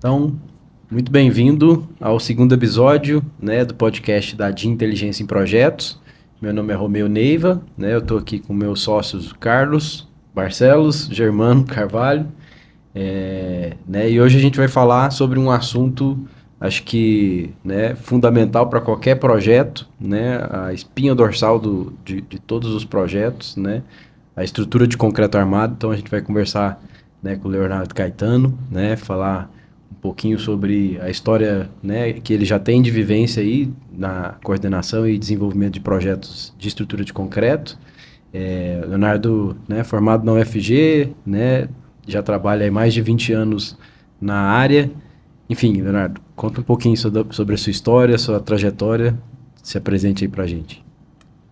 Então, muito bem-vindo ao segundo episódio, né, do podcast da DIN Inteligência em Projetos. Meu nome é Romeu Neiva, né, eu estou aqui com meus sócios Carlos Barcelos, Germano Carvalho, né, e hoje a gente vai falar sobre um assunto, acho que, né, fundamental para qualquer projeto, né, a espinha dorsal de todos os projetos, né, a estrutura de concreto armado. Então a gente vai conversar, né, com o Leonardo Caetano, né, falar um pouquinho sobre a história, né, que ele já tem de vivência aí na coordenação e desenvolvimento de projetos de estrutura de concreto. Leonardo, né, formado na UFG, né, já trabalha há mais de 20 anos na área. Enfim, Leonardo, conta um pouquinho sobre a sua história, a sua trajetória, se apresente aí pra gente.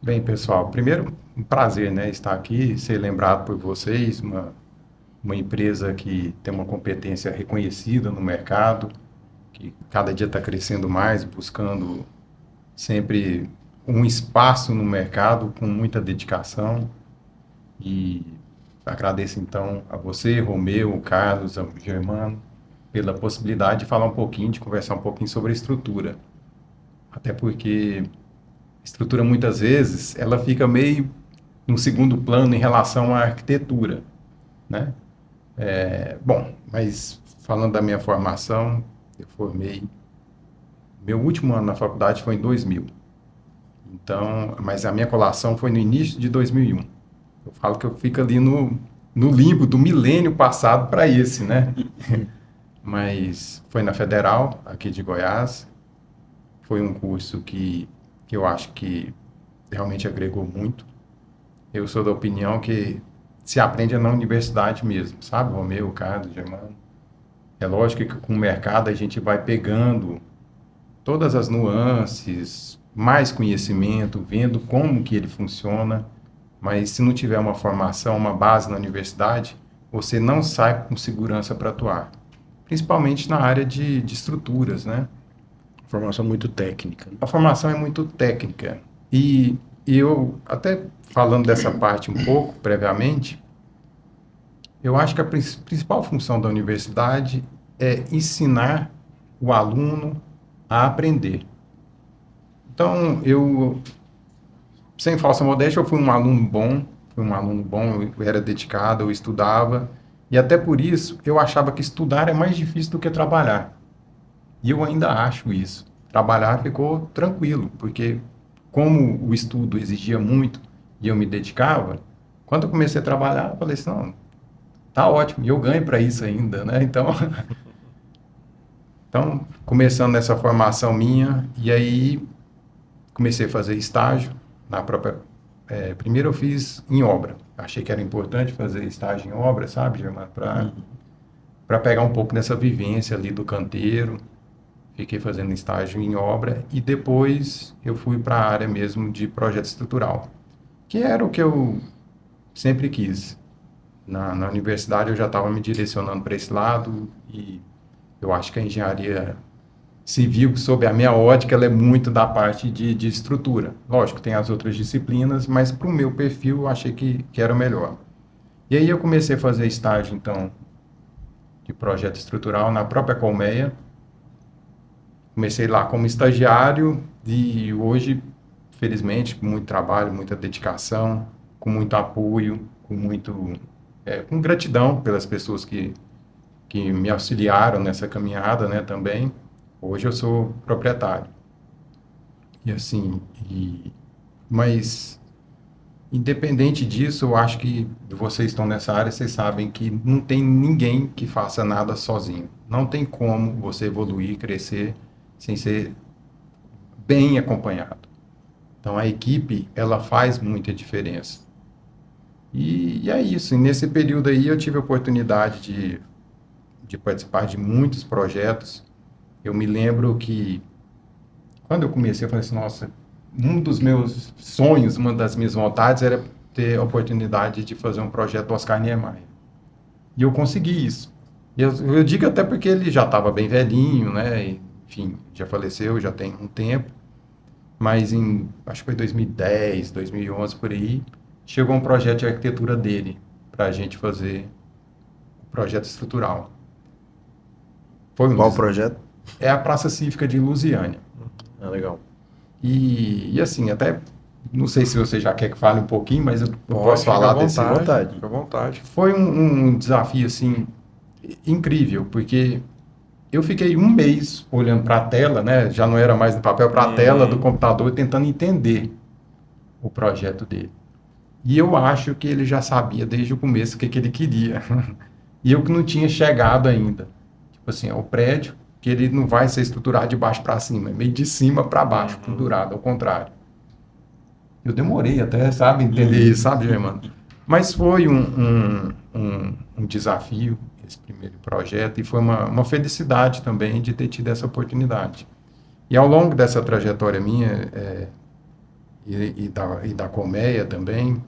Bem, pessoal, primeiro, um prazer, né, estar aqui, ser lembrado por vocês, uma empresa que tem uma competência reconhecida no mercado, que cada dia está crescendo mais, buscando sempre um espaço no mercado com muita dedicação. E agradeço então a você, Romeu, o Carlos, o Germano, pela possibilidade de falar um pouquinho, de conversar um pouquinho sobre a estrutura. Até porque a estrutura muitas vezes ela fica meio no segundo plano em relação à arquitetura, né? Bom, mas falando da minha formação, eu formei, meu último ano na faculdade foi em 2000. Então, mas a minha colação foi no início de 2001. Eu falo que eu fico ali no limbo do milênio passado para esse, né? Mas foi na Federal, aqui de Goiás. Foi um curso que eu acho que realmente agregou muito. Eu sou da opinião que se aprende na universidade mesmo, sabe? Romeu, Carlos, Germano. É lógico que com o mercado a gente vai pegando todas as nuances, mais conhecimento, vendo como que ele funciona, mas se não tiver uma formação, uma base na universidade, você não sai com segurança para atuar, principalmente na área de estruturas, né? Formação muito técnica, né? A formação é muito técnica e eu, até falando dessa parte um pouco previamente, eu acho que a principal função da universidade é ensinar o aluno a aprender. Então, sem falsa modéstia, eu fui um aluno bom, eu era dedicado, eu estudava, e até por isso eu achava que estudar é mais difícil do que trabalhar. E eu ainda acho isso. Trabalhar ficou tranquilo, porque como o estudo exigia muito e eu me dedicava, quando eu comecei a trabalhar, eu falei assim, não, tá ótimo, e eu ganho para isso ainda, né? Então, começando essa formação minha, e aí comecei a fazer estágio na própria. Primeiro eu fiz em obra. Achei que era importante fazer estágio em obra, sabe, Germano? Para pegar um pouco dessa vivência ali do canteiro. Fiquei fazendo estágio em obra e depois eu fui para a área mesmo de projeto estrutural, que era o que eu sempre quis. Na universidade eu já estava me direcionando para esse lado e eu acho que a engenharia civil, sob a minha ótica, ela é muito da parte de estrutura. Lógico, tem as outras disciplinas, mas para o meu perfil eu achei que era o melhor. E aí eu comecei a fazer estágio, então, de projeto estrutural na própria Colmeia. Comecei lá como estagiário e hoje, felizmente, com muito trabalho, muita dedicação, com muito apoio, com gratidão pelas pessoas que me auxiliaram nessa caminhada, né, também. Hoje eu sou proprietário. E assim, mas independente disso, eu acho que vocês estão nessa área, vocês sabem que não tem ninguém que faça nada sozinho. Não tem como você evoluir, crescer sem ser bem acompanhado. Então a equipe, ela faz muita diferença. E é isso. E nesse período aí eu tive a oportunidade de participar de muitos projetos. Eu me lembro que quando eu comecei, eu falei assim, nossa, um dos meus sonhos, uma das minhas vontades era ter a oportunidade de fazer um projeto Oscar Niemeyer. E eu consegui isso. E eu digo até porque ele já estava bem velhinho, né? E, enfim, já faleceu, já tem um tempo. Mas acho que foi 2010, 2011 por aí, chegou um projeto de arquitetura dele para a gente fazer o projeto estrutural. Foi um Qual desafio. projeto? É a Praça Cívica de Lusiânia. Ah, legal. E assim, até não sei se você já quer que fale um pouquinho, mas eu Pode, posso fica à falar desse. vontade. Fica à vontade. Foi um desafio assim incrível, porque eu fiquei um mês olhando para a tela, né? Já não era mais no papel, para a tela do computador, tentando entender o projeto dele. E eu acho que ele já sabia desde o começo o que ele queria. E eu que não tinha chegado ainda. Tipo assim, é o prédio que ele não vai ser estruturado de baixo para cima, é meio de cima para baixo, pendurado, ao contrário. Eu demorei até, sabe, entender isso, sabe, Germano? Mas foi um desafio esse primeiro projeto e foi uma felicidade também de ter tido essa oportunidade. E ao longo dessa trajetória minha e da Colmeia também,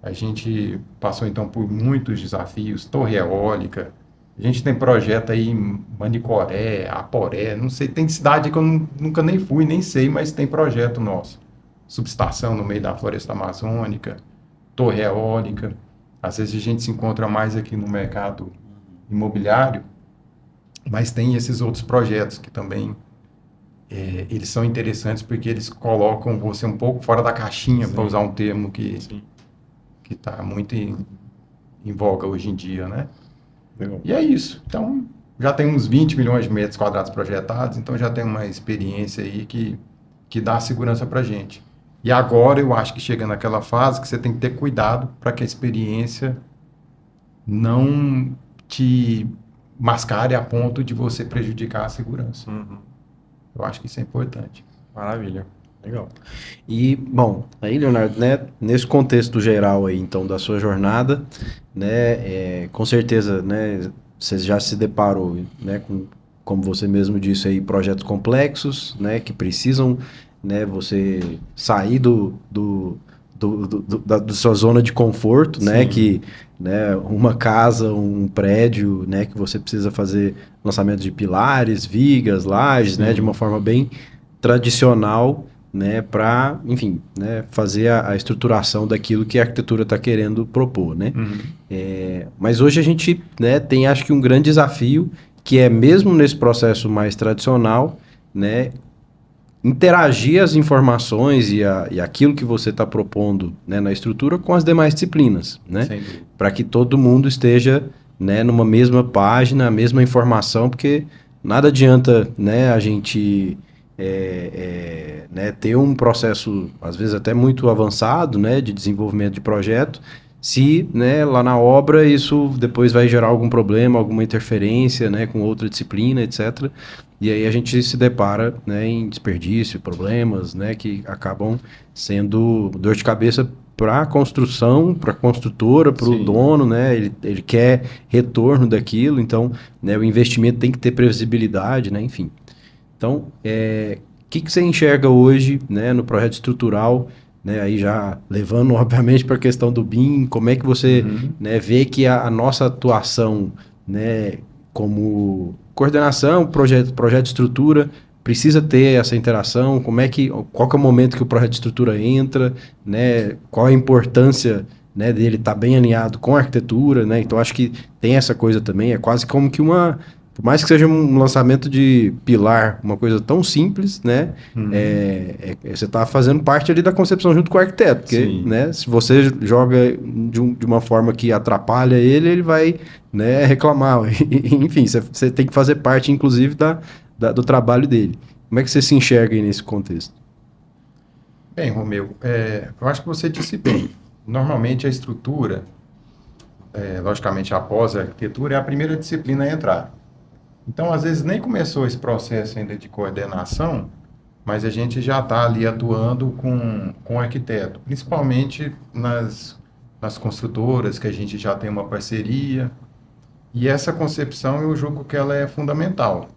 a gente passou então por muitos desafios, torre eólica, a gente tem projeto aí em Manicoré, Aporé, não sei, tem cidade que eu nunca nem fui, nem sei, mas tem projeto nosso. Subestação no meio da floresta amazônica, torre eólica. Às vezes a gente se encontra mais aqui no mercado imobiliário, mas tem esses outros projetos que também eles são interessantes porque eles colocam você um pouco fora da caixinha, para usar um termo que está muito em voga hoje em dia, né? Legal. E é isso. Então, já tem uns 20 milhões de metros quadrados projetados, então já tem uma experiência aí que dá segurança para a gente. E agora eu acho que chega naquela fase que você tem que ter cuidado para que a experiência não te mascare a ponto de você prejudicar a segurança. Eu acho que isso é importante. Maravilha. Legal. E, bom, aí, Leonardo, né, nesse contexto geral aí, então, da sua jornada, né, com certeza, né, você já se deparou, né, com, como você mesmo disse aí, projetos complexos, né, que precisam, né, você sair da sua zona de conforto, né, que, né, uma casa, um prédio, né, que você precisa fazer lançamento de pilares, vigas, lajes, né, de uma forma bem tradicional, né, para, enfim, né, fazer a estruturação daquilo que a arquitetura está querendo propor, né? Mas hoje a gente, né, tem, acho que um grande desafio, que é mesmo nesse processo mais tradicional, né, interagir as informações e aquilo que você está propondo, né, na estrutura com as demais disciplinas, né? Para que todo mundo esteja, né, numa mesma página, a mesma informação, porque nada adianta, né, a gente né, ter um processo, às vezes até muito avançado, né, de desenvolvimento de projeto, se, né, lá na obra isso depois vai gerar algum problema, alguma interferência, né, com outra disciplina, etc. E aí a gente se depara, né, em desperdício, problemas, né, que acabam sendo dor de cabeça para a construção, para a construtora, para o dono, né, ele quer retorno daquilo, então, né, o investimento tem que ter previsibilidade, né, enfim. Então, que você enxerga hoje, né, no projeto estrutural, né, aí já levando, obviamente, para a questão do BIM, como é que você né, vê que a nossa atuação, né, como coordenação, projeto de estrutura, precisa ter essa interação, qual que é o momento que o projeto de estrutura entra, né, qual a importância, né, dele estar bem alinhado com a arquitetura, né, então acho que tem essa coisa também, é quase como que por mais que seja um lançamento de pilar, uma coisa tão simples, né? Você está fazendo parte ali da concepção junto com o arquiteto. Porque, né, se você joga de uma forma que atrapalha ele vai, né, reclamar. Enfim, você tem que fazer parte, inclusive, do trabalho dele. Como é que você se enxerga aí nesse contexto? Bem, Romeu, eu acho que você disse bem. Normalmente a estrutura, logicamente após a arquitetura, é a primeira disciplina a entrar. Então, às vezes, nem começou esse processo ainda de coordenação, mas a gente já está ali atuando com o arquiteto, principalmente nas construtoras, que a gente já tem uma parceria. E essa concepção, eu julgo que ela é fundamental,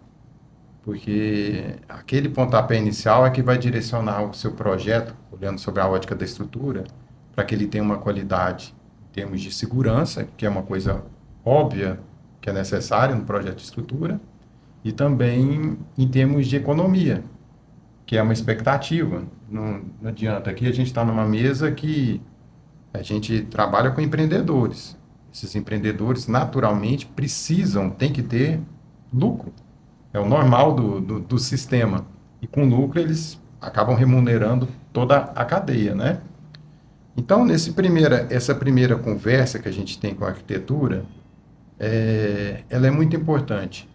porque aquele pontapé inicial é que vai direcionar o seu projeto, olhando sobre a ótica da estrutura, para que ele tenha uma qualidade em termos de segurança, que é uma coisa óbvia, que é necessário no projeto de estrutura, e também em termos de economia, que é uma expectativa. Não adianta. Aqui a gente está numa mesa que a gente trabalha com empreendedores. Esses empreendedores, naturalmente, tem que ter lucro. É o normal do sistema. E com lucro eles acabam remunerando toda a cadeia, né? Então, essa primeira conversa que a gente tem com a arquitetura, ela é muito importante.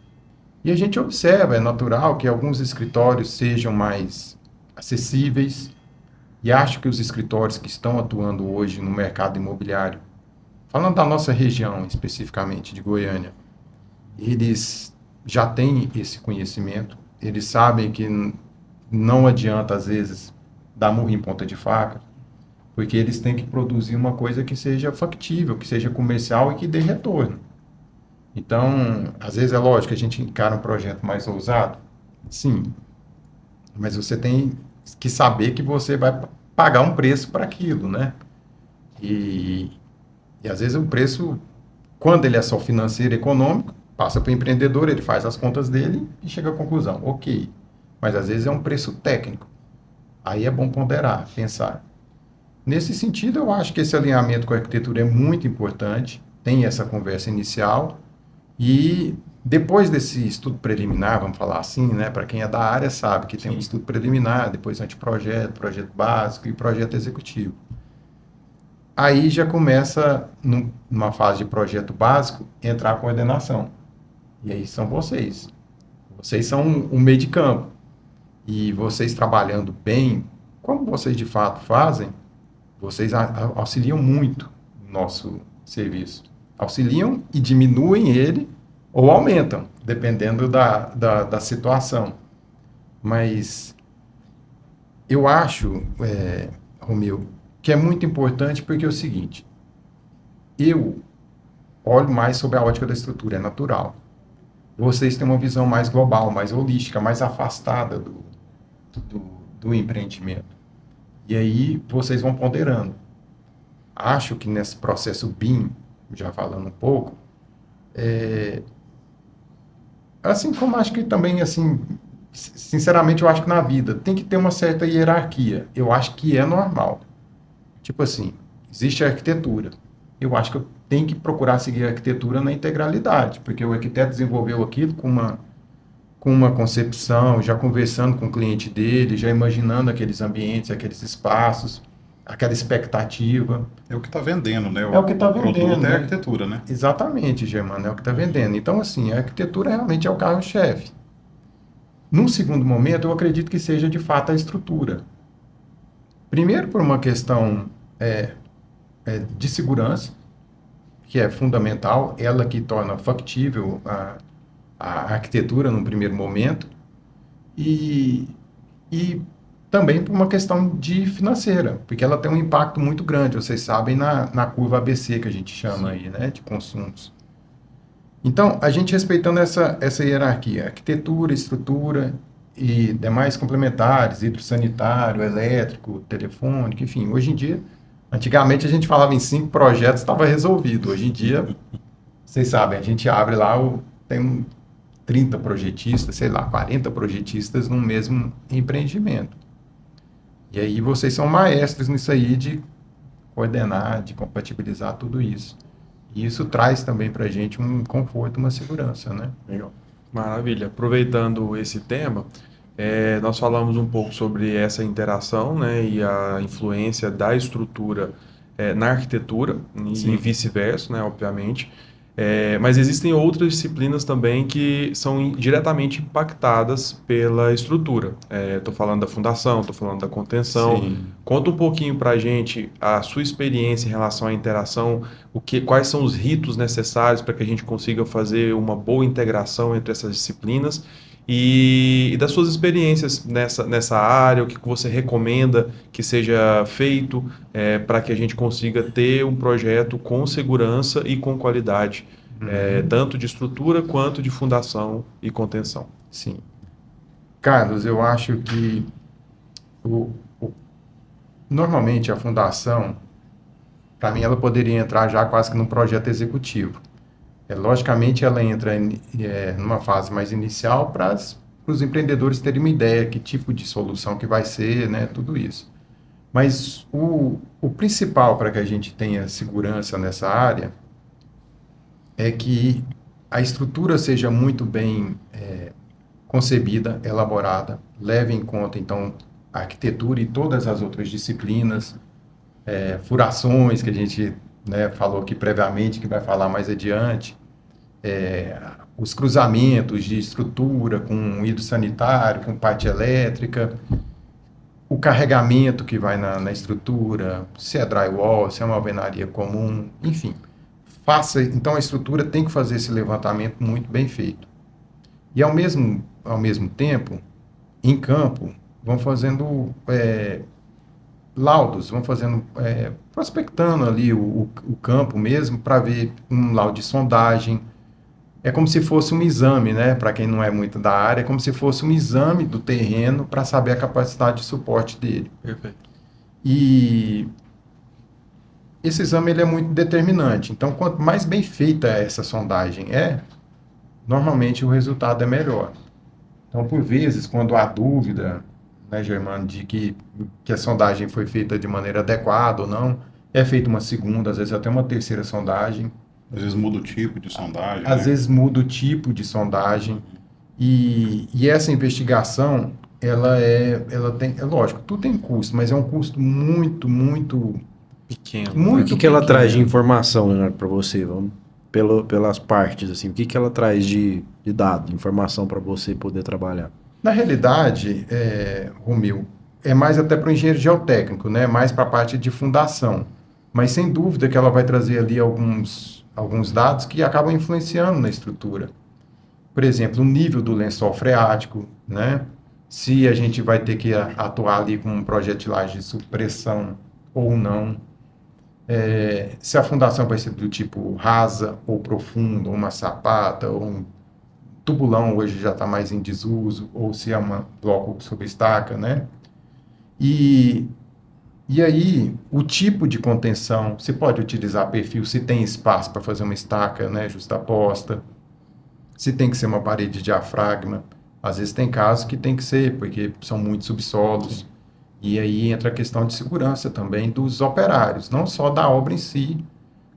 E a gente observa, é natural que alguns escritórios sejam mais acessíveis, e acho que os escritórios que estão atuando hoje no mercado imobiliário, falando da nossa região especificamente, de Goiânia, eles já têm esse conhecimento, eles sabem que não adianta, às vezes, dar murro em ponta de faca, porque eles têm que produzir uma coisa que seja factível, que seja comercial e que dê retorno. Então, às vezes é lógico que a gente encara um projeto mais ousado, sim, mas você tem que saber que você vai pagar um preço para aquilo, né? E, e às vezes o preço, quando ele é só financeiro e econômico, passa para o empreendedor, ele faz as contas dele e chega à conclusão, ok. Mas às vezes é um preço técnico. Aí é bom ponderar, pensar. Nesse sentido, eu acho que esse alinhamento com a arquitetura é muito importante, tem essa conversa inicial, e depois desse estudo preliminar, vamos falar assim, né, para quem é da área sabe que tem um estudo preliminar, depois anteprojeto, projeto básico e projeto executivo. Aí já começa, numa fase de projeto básico, entrar a coordenação. E aí são vocês. Vocês são um meio de campo. E vocês trabalhando bem, como vocês de fato fazem, vocês auxiliam muito o nosso serviço. Auxiliam e diminuem ele ou aumentam, dependendo da situação. Mas eu acho, Romeu, que é muito importante porque é o seguinte, eu olho mais sobre a ótica da estrutura, é natural. Vocês têm uma visão mais global, mais holística, mais afastada do empreendimento. E aí vocês vão ponderando. Acho que nesse processo BIM, já falando um pouco, assim como acho que também, assim, sinceramente, eu acho que na vida tem que ter uma certa hierarquia. Eu acho que é normal. Tipo assim, existe a arquitetura. Eu acho que eu tenho que procurar seguir a arquitetura na integralidade, porque o arquiteto desenvolveu aquilo com uma concepção, já conversando com o cliente dele, já imaginando aqueles ambientes, aqueles espaços, aquela expectativa. É o que está vendendo, né? É o que está vendendo, produto é né? a arquitetura, né? Exatamente, Germano, é o que está vendendo. Então, assim, a arquitetura realmente é o carro-chefe. Num segundo momento, eu acredito que seja, de fato, a estrutura. Primeiro, por uma questão de segurança, que é fundamental, ela que torna factível a arquitetura num primeiro momento, e também por uma questão de financeira, porque ela tem um impacto muito grande, vocês sabem, na curva ABC que a gente chama aí, né, de consumos. Então, a gente respeitando essa hierarquia, arquitetura, estrutura e demais complementares, hidrossanitário, elétrico, telefônico, enfim, hoje em dia, antigamente a gente falava em 5 projetos, estava resolvido. Hoje em dia, vocês sabem, a gente abre lá, tem 30 projetistas, sei lá, 40 projetistas no mesmo empreendimento. E aí vocês são maestros nisso aí de coordenar, de compatibilizar tudo isso. E isso traz também para a gente um conforto, uma segurança, né? Legal. Maravilha. Aproveitando esse tema, nós falamos um pouco sobre essa interação, né, e a influência da estrutura na arquitetura e vice-versa, né, obviamente. Mas existem outras disciplinas também que são diretamente impactadas pela estrutura. Estou falando da fundação, estou falando da contenção. Sim. Conta um pouquinho para a gente a sua experiência em relação à interação, quais são os ritos necessários para que a gente consiga fazer uma boa integração entre essas disciplinas e das suas experiências nessa área, o que você recomenda que seja feito para que a gente consiga ter um projeto com segurança e com qualidade, tanto de estrutura quanto de fundação e contenção. Sim. Carlos, eu acho que normalmente a fundação, para mim, ela poderia entrar já quase que num projeto executivo. Logicamente, ela entra numa fase mais inicial para os empreendedores terem uma ideia que tipo de solução que vai ser, né, tudo isso. Mas o principal para que a gente tenha segurança nessa área é que a estrutura seja muito bem concebida, elaborada, leva em conta, então, a arquitetura e todas as outras disciplinas, furações, que a gente, né, falou aqui previamente, que vai falar mais adiante, os cruzamentos de estrutura com hidrossanitário, com parte elétrica, o carregamento que vai na estrutura, se é drywall, se é uma alvenaria comum, enfim. Então a estrutura tem que fazer esse levantamento muito bem feito. E ao mesmo tempo, em campo, vão fazendo laudos, vão fazendo, prospectando ali o campo mesmo, para ver um laudo de sondagem. É como se fosse um exame, né? Para quem não é muito da área, é como se fosse um exame do terreno para saber a capacidade de suporte dele. Perfeito. E esse exame ele é muito determinante. Então, quanto mais bem feita essa sondagem normalmente o resultado é melhor. Então, por vezes, quando há dúvida, né, Germano, de que a sondagem foi feita de maneira adequada ou não, é feita uma segunda, às vezes até uma terceira sondagem. Às vezes muda o tipo de sondagem. Às vezes muda o tipo de sondagem. E essa investigação, ela tem, lógico, tudo tem custo, mas é um custo muito, muito Pequeno. muito O que ela pequeno. traz de informação, Leonardo, para você? Vamos pelas partes, assim. O que ela traz de dado, de informação para você poder trabalhar? Na realidade, Romeu, é mais até para o engenheiro geotécnico, né? Mais para a parte de fundação. Mas sem dúvida que ela vai trazer ali alguns dados que acabam influenciando na estrutura. Por exemplo, o nível do lençol freático, né? Se a gente vai ter que atuar ali com um projetilagem de supressão ou não. Se a fundação vai ser do tipo rasa ou profunda, ou uma sapata, ou um tubulão hoje já está mais em desuso, ou se é um bloco sob estaca, né? E aí, o tipo de contenção, você pode utilizar perfil, se tem espaço para fazer uma estaca, né, justaposta, se tem que ser uma parede de diafragma. Às vezes tem casos que tem que ser, porque são muitos subsolos. E aí entra a questão de segurança também dos operários, não só da obra em si,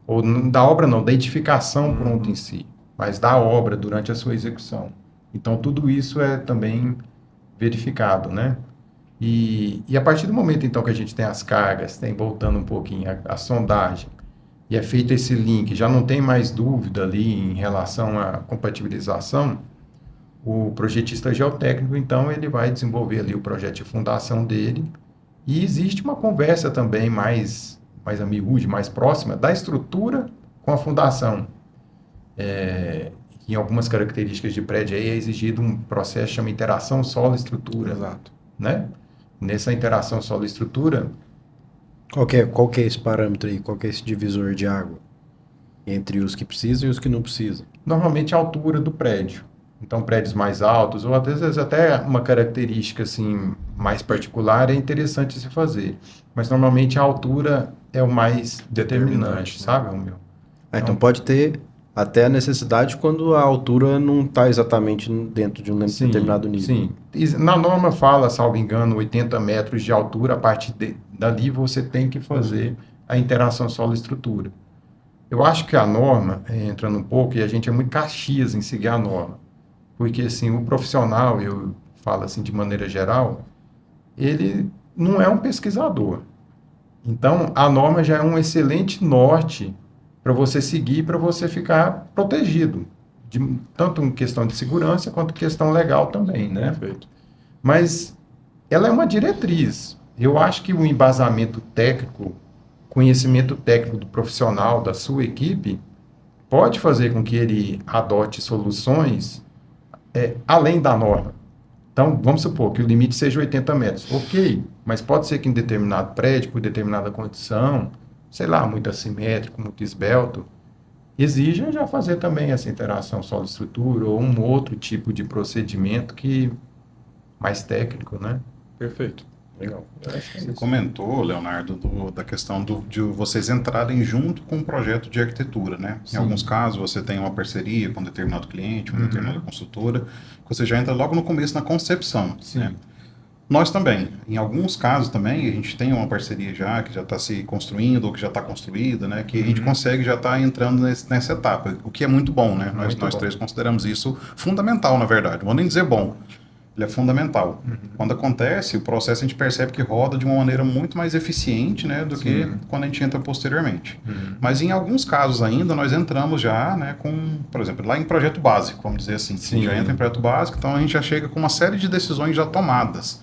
ou da obra não, da edificação pronta em si, mas da obra durante a sua execução. Então, tudo isso é também verificado, né? E a partir do momento, então, que a gente tem as cargas, voltando um pouquinho, a sondagem, e é feito esse link, já não tem mais dúvida ali em relação à compatibilização, o projetista geotécnico, então, ele vai desenvolver ali o projeto de fundação dele, e existe uma conversa também mais a miúde, mais próxima, da estrutura com a fundação. Em algumas características de prédio aí é exigido um processo que chama interação solo-estrutura. Exato. Né? Nessa interação solo-estrutura... Qual que é esse parâmetro aí? Qual que é esse divisor de água? Entre os que precisam e os que não precisam? Normalmente a altura do prédio. Então, prédios mais altos, ou às vezes até uma característica assim, mais particular, é interessante se fazer. Mas normalmente a altura é o mais determinante, sabe, Romeu? Então pode ter até a necessidade quando a altura não está exatamente dentro de um determinado nível. Sim. Na norma fala, salvo engano, 80 metros de altura, a partir dali você tem que fazer a interação solo-estrutura. Eu acho que a norma, entrando um pouco, e a gente é muito caxias em seguir a norma, porque assim, o profissional, eu falo assim de maneira geral, ele não é um pesquisador. Então, a norma já é um excelente norte para você seguir, para você ficar protegido, tanto em questão de segurança quanto em questão legal também, né? Perfeito. Mas ela é uma diretriz. Eu acho que o embasamento técnico, conhecimento técnico do profissional, da sua equipe, pode fazer com que ele adote soluções além da norma. Então, vamos supor que o limite seja 80 metros. Ok, mas pode ser que em determinado prédio, por determinada condição, sei lá, muito assimétrico, muito esbelto, exija já fazer também essa interação solo-estrutura ou um outro tipo de procedimento mais técnico, né? Perfeito. Legal. Você comentou, Leonardo, da questão de vocês entrarem junto com um projeto de arquitetura, né? Sim. Em alguns casos você tem uma parceria com um determinado cliente, uma determinada construtora, que você já entra logo no começo na concepção, Sim. né? Nós também. Em alguns casos também, a gente tem uma parceria já, que já está se construindo, ou que já está construída, né? Que a gente consegue já estar entrando nessa etapa, o que é muito bom, né? Nós Muito bom. três consideramos isso fundamental, na verdade. Não vou nem dizer bom, ele é fundamental. Quando acontece, o processo a gente percebe que roda de uma maneira muito mais eficiente, né? Do que quando a gente entra posteriormente. Mas em alguns casos ainda, nós entramos já, né? Com, por exemplo, lá em projeto básico, vamos dizer assim. A gente já entra em projeto básico, então a gente já chega com uma série de decisões já tomadas,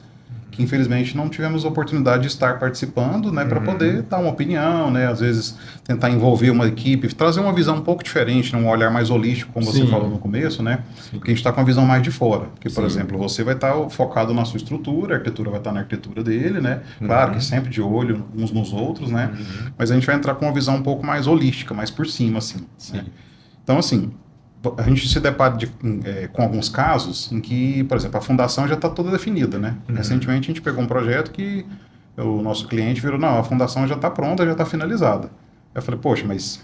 que infelizmente não tivemos oportunidade de estar participando, né, para poder dar uma opinião, né, às vezes tentar envolver uma equipe, trazer uma visão um pouco diferente, um olhar mais holístico, como você falou no começo, né, porque a gente está com a visão mais de fora, porque, por exemplo, você vai estar focado na sua estrutura, a arquitetura vai estar na arquitetura dele, né, claro que sempre de olho uns nos outros, né, mas a gente vai entrar com uma visão um pouco mais holística, mais por cima, assim, né? Então, assim, a gente se depara com alguns casos em que, por exemplo, a fundação já está toda definida, né? Recentemente a gente pegou um projeto que o nosso cliente virou, não, a fundação já está pronta, já está finalizada. Eu falei, poxa, mas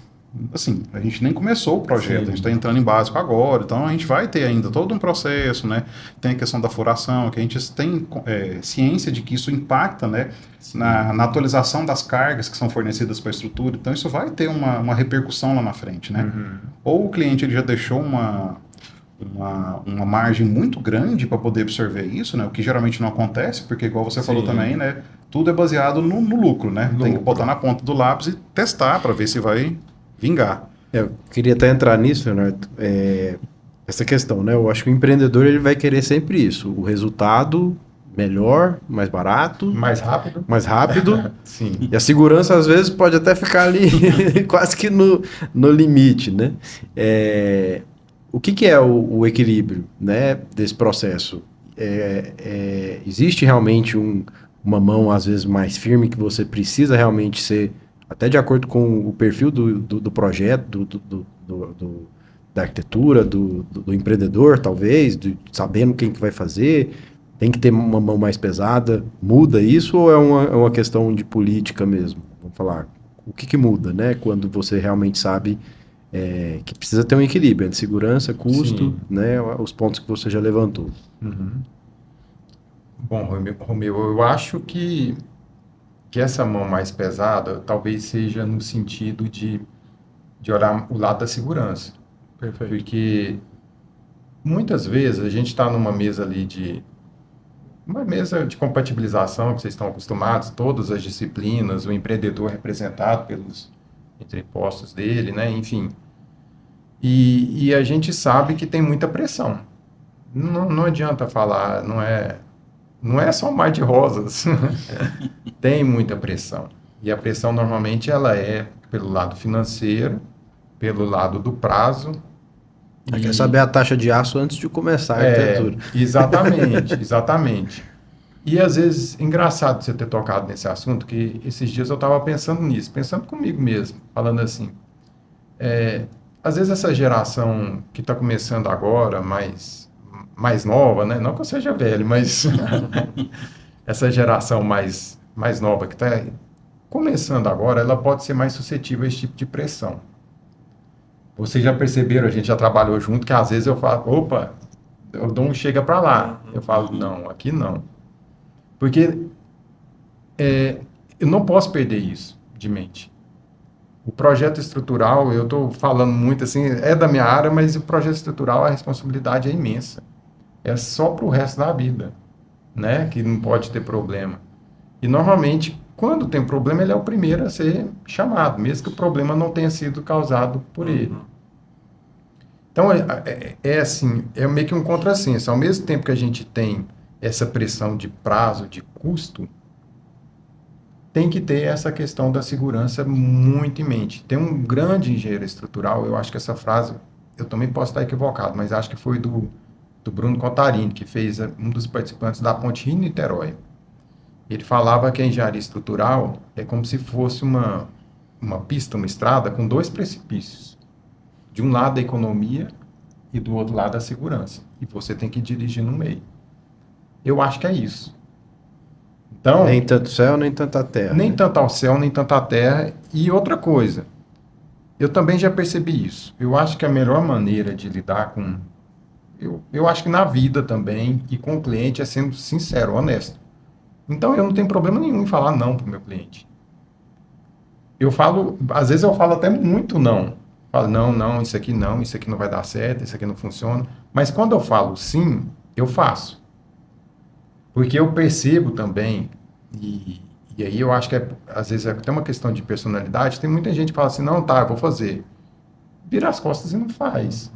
assim, a gente nem começou o projeto, a gente está entrando em básico agora, então a gente vai ter ainda todo um processo, né? Tem a questão da furação, que a gente tem ciência de que isso impacta, né? Na atualização das cargas que são fornecidas para a estrutura, então isso vai ter uma repercussão lá na frente, né? Ou o cliente ele já deixou uma margem muito grande para poder absorver isso, né? O que geralmente não acontece, porque igual você falou também, né? Tudo é baseado no lucro, né? Tem que botar na ponta do lápis e testar para ver se vai vingar. Eu queria até entrar nisso, Leonardo, essa questão, né? Eu acho que o empreendedor ele vai querer sempre isso, o resultado melhor, mais barato, Mais rápido. mais rápido. Sim. E a segurança, às vezes, pode até ficar ali quase que no limite, né? O que é o equilíbrio, né, desse processo? Existe realmente uma mão, às vezes, mais firme que você precisa realmente ser, até de acordo com o perfil do projeto, da arquitetura, do empreendedor, talvez, sabendo quem que vai fazer, tem que ter uma mão mais pesada, muda isso ou é uma questão de política mesmo? Vamos falar, o que muda, né, quando você realmente sabe que precisa ter um equilíbrio entre segurança, custo, né, os pontos que você já levantou. Bom, Romeu, eu acho que essa mão mais pesada talvez seja no sentido de olhar o lado da segurança. Perfeito. Porque muitas vezes a gente está numa mesa ali uma mesa de compatibilização que vocês estão acostumados, todas as disciplinas, o empreendedor representado pelos entrepostos dele, né? Enfim. E a gente sabe que tem muita pressão. Não adianta falar, não é só um mar de rosas. Tem muita pressão. E a pressão normalmente ela é pelo lado financeiro, pelo lado do prazo. Quer saber a taxa de aço antes de começar a arquitetura. Exatamente. E às vezes, engraçado você ter tocado nesse assunto, que esses dias eu estava pensando nisso, pensando comigo mesmo, falando assim, às vezes essa geração que está começando agora, mais nova, né? Não que eu seja velho, mas essa geração mais nova que está começando agora, ela pode ser mais suscetível a esse tipo de pressão. Vocês já perceberam, a gente já trabalhou junto, que às vezes eu falo, opa, eu dou um chega para lá. Eu falo, não, aqui não. Porque eu não posso perder isso de mente. O projeto estrutural, eu estou falando muito assim, é da minha área, mas o projeto estrutural, a responsabilidade é imensa. É só para o resto da vida, né? Que não pode ter problema. E normalmente, quando tem problema, ele é o primeiro a ser chamado, mesmo que o problema não tenha sido causado por ele. Então, assim, é meio que um contrassenso. Ao mesmo tempo que a gente tem essa pressão de prazo, de custo, tem que ter essa questão da segurança muito em mente. Tem um grande engenheiro estrutural, eu acho que essa frase, eu também posso estar equivocado, mas acho que foi do Bruno Contarini, que fez um dos participantes da Ponte Rio-Niterói. Ele falava que a engenharia estrutural é como se fosse uma pista, uma estrada com dois precipícios. De um lado a economia e do outro lado a segurança. E você tem que dirigir no meio. Eu acho que é isso. Então, Nem tanto céu, nem tanta terra. nem tanto ao céu, nem tanto à terra. E outra coisa, eu também já percebi isso. Eu acho que a melhor maneira de lidar com... Eu acho que na vida também, e com o cliente, é sendo sincero, honesto. Então, eu não tenho problema nenhum em falar não para o meu cliente. Eu falo, às vezes eu falo até muito não. Falo, não, isso aqui não vai dar certo, isso aqui não funciona. Mas quando eu falo sim, eu faço. Porque eu percebo também, e aí eu acho que às vezes é até uma questão de personalidade, tem muita gente que fala assim, não, tá, eu vou fazer. Vira as costas e não faz,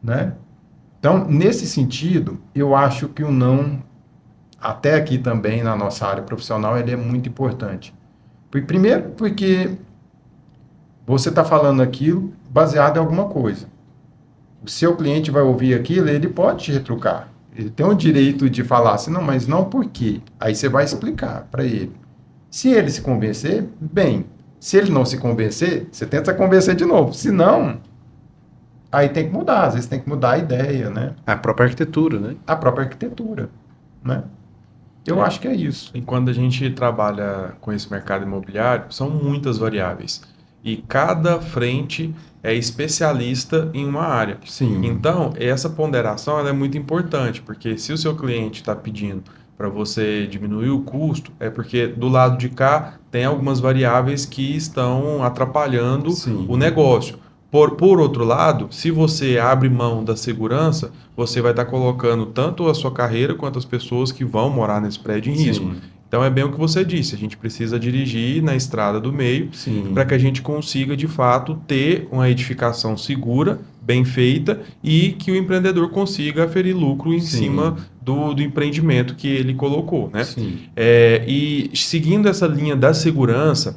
né? Então, nesse sentido, eu acho que o não, até aqui também na nossa área profissional, ele é muito importante. Primeiro, porque você está falando aquilo baseado em alguma coisa. O seu cliente vai ouvir aquilo, ele pode te retrucar. Ele tem o direito de falar assim, não, mas não por quê? Aí você vai explicar para ele. Se ele se convencer, bem. Se ele não se convencer, você tenta convencer de novo. Se não, aí tem que mudar. Às vezes tem que mudar a ideia, né? A própria arquitetura, né? A própria arquitetura, né? Eu acho que é isso. E quando a gente trabalha com esse mercado imobiliário, são muitas variáveis. E cada frente é especialista em uma área. Sim. Então, essa ponderação ela é muito importante, porque se o seu cliente está pedindo para você diminuir o custo, é porque do lado de cá tem algumas variáveis que estão atrapalhando Sim. o negócio. Por outro lado, se você abre mão da segurança, você vai estar colocando tanto a sua carreira quanto as pessoas que vão morar nesse prédio em risco. Sim. Então é bem o que você disse, a gente precisa dirigir na estrada do meio Sim. para que a gente consiga, de fato, ter uma edificação segura, bem feita e que o empreendedor consiga aferir lucro em Sim. cima do empreendimento que ele colocou, né? Sim. E seguindo essa linha da segurança,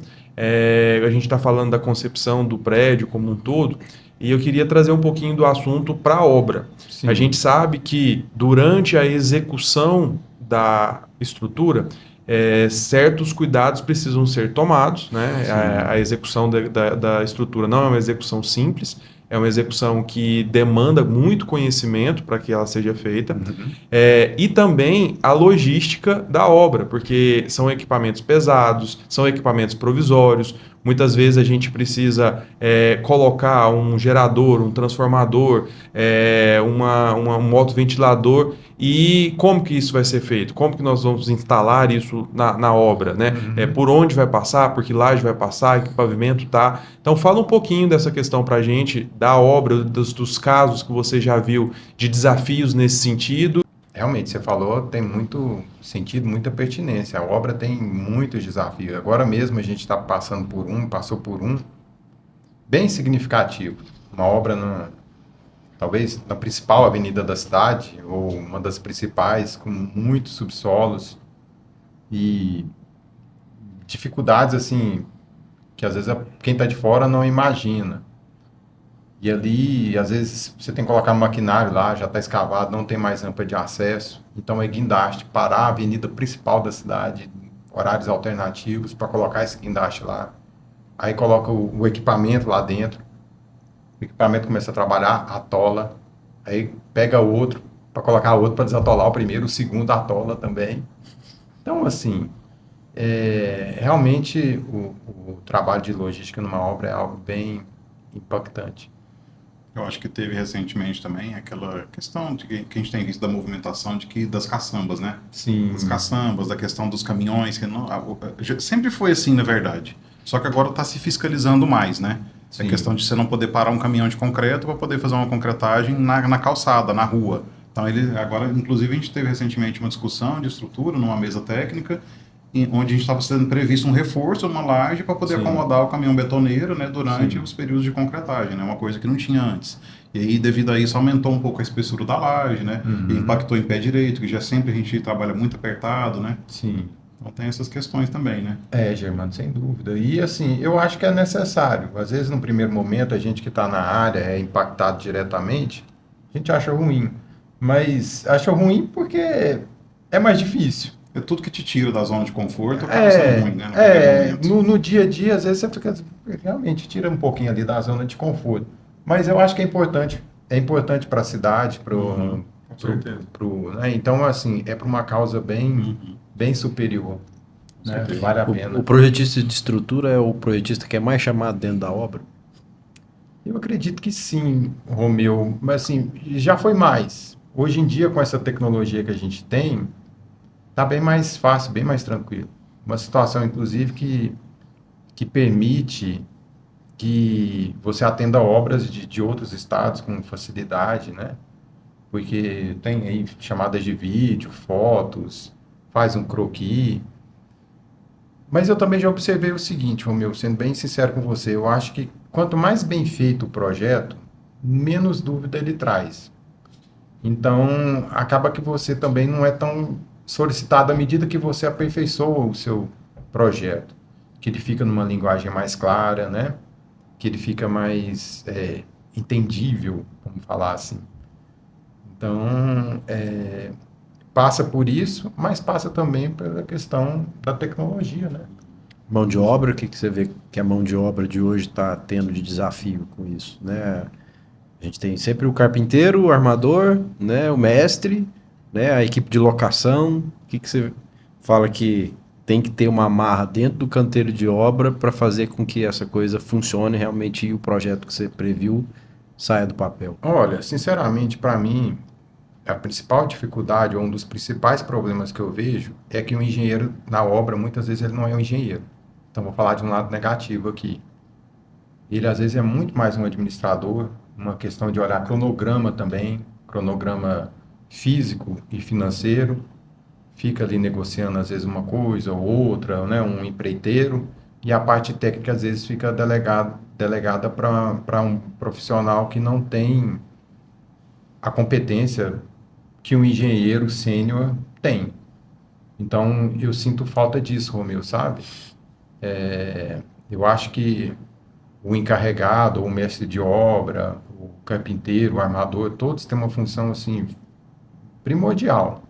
a gente está falando da concepção do prédio como um todo, e eu queria trazer um pouquinho do assunto para a obra. Sim. A gente sabe que durante a execução da estrutura, certos cuidados precisam ser tomados, né? A execução da estrutura não é uma execução simples, é uma execução que demanda muito conhecimento para que ela seja feita, e também a logística da obra, porque são equipamentos pesados, são equipamentos provisórios, muitas vezes a gente precisa colocar um gerador, um transformador, um motoventilador. E como que isso vai ser feito? Como que nós vamos instalar isso na obra, né? Por onde vai passar, por que laje vai passar, que pavimento tá. Então fala um pouquinho dessa questão para a gente, da obra, dos casos que você já viu, de desafios nesse sentido. Realmente, você falou, tem muito sentido, muita pertinência. A obra tem muitos desafios. Agora mesmo a gente passou por um bem significativo. Uma obra talvez na principal avenida da cidade, ou uma das principais, com muitos subsolos e dificuldades, assim, que às vezes quem está de fora não imagina. E ali, às vezes, você tem que colocar maquinário lá, já está escavado, não tem mais rampa de acesso. Então, é guindaste, parar a avenida principal da cidade, horários alternativos, para colocar esse guindaste lá. Aí coloca o equipamento lá dentro. O equipamento começa a trabalhar, atola. Aí pega outro, para colocar outro para desatolar o primeiro, o segundo atola também. Então, assim, realmente o trabalho de logística numa obra é algo bem impactante. Eu acho que teve recentemente também aquela questão de que a gente tem visto da movimentação das caçambas, né? Sim. Das caçambas, da questão dos caminhões, sempre foi assim, na verdade. Só que agora está se fiscalizando mais, né? Sim. A questão de você não poder parar um caminhão de concreto para poder fazer uma concretagem na calçada, na rua. Então, agora, inclusive, a gente teve recentemente uma discussão de estrutura numa mesa técnica, onde a gente estava sendo previsto um reforço, uma laje, para poder acomodar o caminhão betoneiro, né, durante os períodos de concretagem, né, uma coisa que não tinha antes. E aí, devido a isso, aumentou um pouco a espessura da laje, né, e impactou em pé direito, que já sempre a gente trabalha muito apertado, né. Sim. Então tem essas questões também, né. Germano, sem dúvida. E assim, eu acho que é necessário. Às vezes, no primeiro momento, a gente que está na área é impactado diretamente, a gente acha ruim. Mas acha ruim porque é mais difícil. É tudo que te tira da zona de conforto, acaba sendo ruim, né? No dia a dia, às vezes você fica, realmente tira um pouquinho ali da zona de conforto. Mas eu acho que é importante para a cidade, né? Então, assim, é para uma causa bem superior. Né? Vale a pena. O projetista de estrutura é o projetista que é mais chamado dentro da obra? Eu acredito que sim, Romeu. Mas, assim, já foi mais. Hoje em dia, com essa tecnologia que a gente tem, tá bem mais fácil, bem mais tranquilo. Uma situação, inclusive, que permite que você atenda obras de outros estados com facilidade, né? Porque tem aí chamadas de vídeo, fotos, faz um croquis. Mas eu também já observei o seguinte, Romeu, sendo bem sincero com você, eu acho que quanto mais bem feito o projeto, menos dúvida ele traz. Então, acaba que você também não é tão solicitado à medida que você aperfeiçoa o seu projeto, que ele fica numa linguagem mais clara, né? Que ele fica mais entendível, vamos falar assim. Então, passa por isso, mas passa também pela questão da tecnologia, né? Mão de obra, o que que você vê que a mão de obra de hoje está tendo de desafio com isso, né? A gente tem sempre o carpinteiro, o armador, né, o mestre, né, a equipe de locação. O que que você fala que tem que ter uma amarra dentro do canteiro de obra para fazer com que essa coisa funcione realmente e o projeto que você previu saia do papel? Olha, sinceramente, para mim, a principal dificuldade, ou um dos principais problemas que eu vejo, é que o engenheiro na obra, muitas vezes, ele não é um engenheiro. Então, vou falar de um lado negativo aqui. Ele, às vezes, é muito mais um administrador, uma questão de olhar cronograma também, cronograma físico e financeiro, fica ali negociando, às vezes, uma coisa ou outra, né, um empreiteiro, e a parte técnica, às vezes, fica delegada para um profissional que não tem a competência que um engenheiro sênior tem. Então, eu sinto falta disso, Romeu, sabe? Eu acho que o encarregado, o mestre de obra, o carpinteiro, o armador, todos têm uma função, assim, primordial.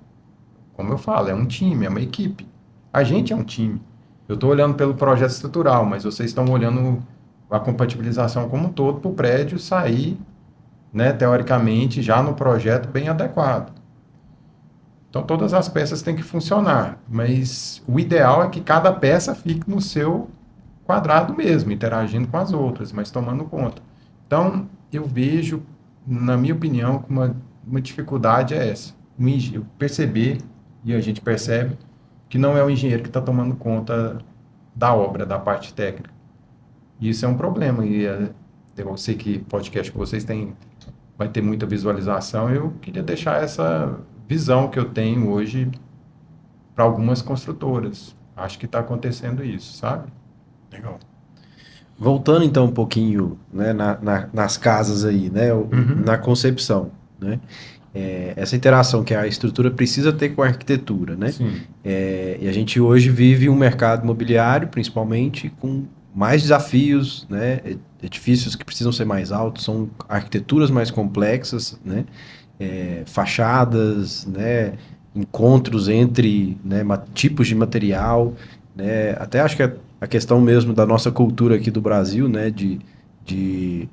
Como eu falo, é um time, é uma equipe. A gente é um time. Eu estou olhando pelo projeto estrutural, mas vocês estão olhando a compatibilização como um todo para o prédio sair, né, teoricamente, já no projeto bem adequado. Então, todas as peças têm que funcionar, mas o ideal é que cada peça fique no seu quadrado mesmo, interagindo com as outras, mas tomando conta. Então, eu vejo, na minha opinião, que uma dificuldade é essa. Perceber, e a gente percebe, que não é o engenheiro que está tomando conta da obra, da parte técnica. E isso é um problema, e eu sei que podcast que vocês têm vai ter muita visualização, eu queria deixar essa visão que eu tenho hoje para algumas construtoras. Acho que está acontecendo isso, sabe? Legal. Voltando então um pouquinho, né, nas casas aí, né, na concepção, né, essa interação que a estrutura precisa ter com a arquitetura, né, Sim. E a gente hoje vive um mercado imobiliário, principalmente, com mais desafios, né, edifícios que precisam ser mais altos, são arquiteturas mais complexas, né, fachadas, né, encontros entre, né, tipos de material, né, até acho que a questão mesmo da nossa cultura aqui do Brasil, né, de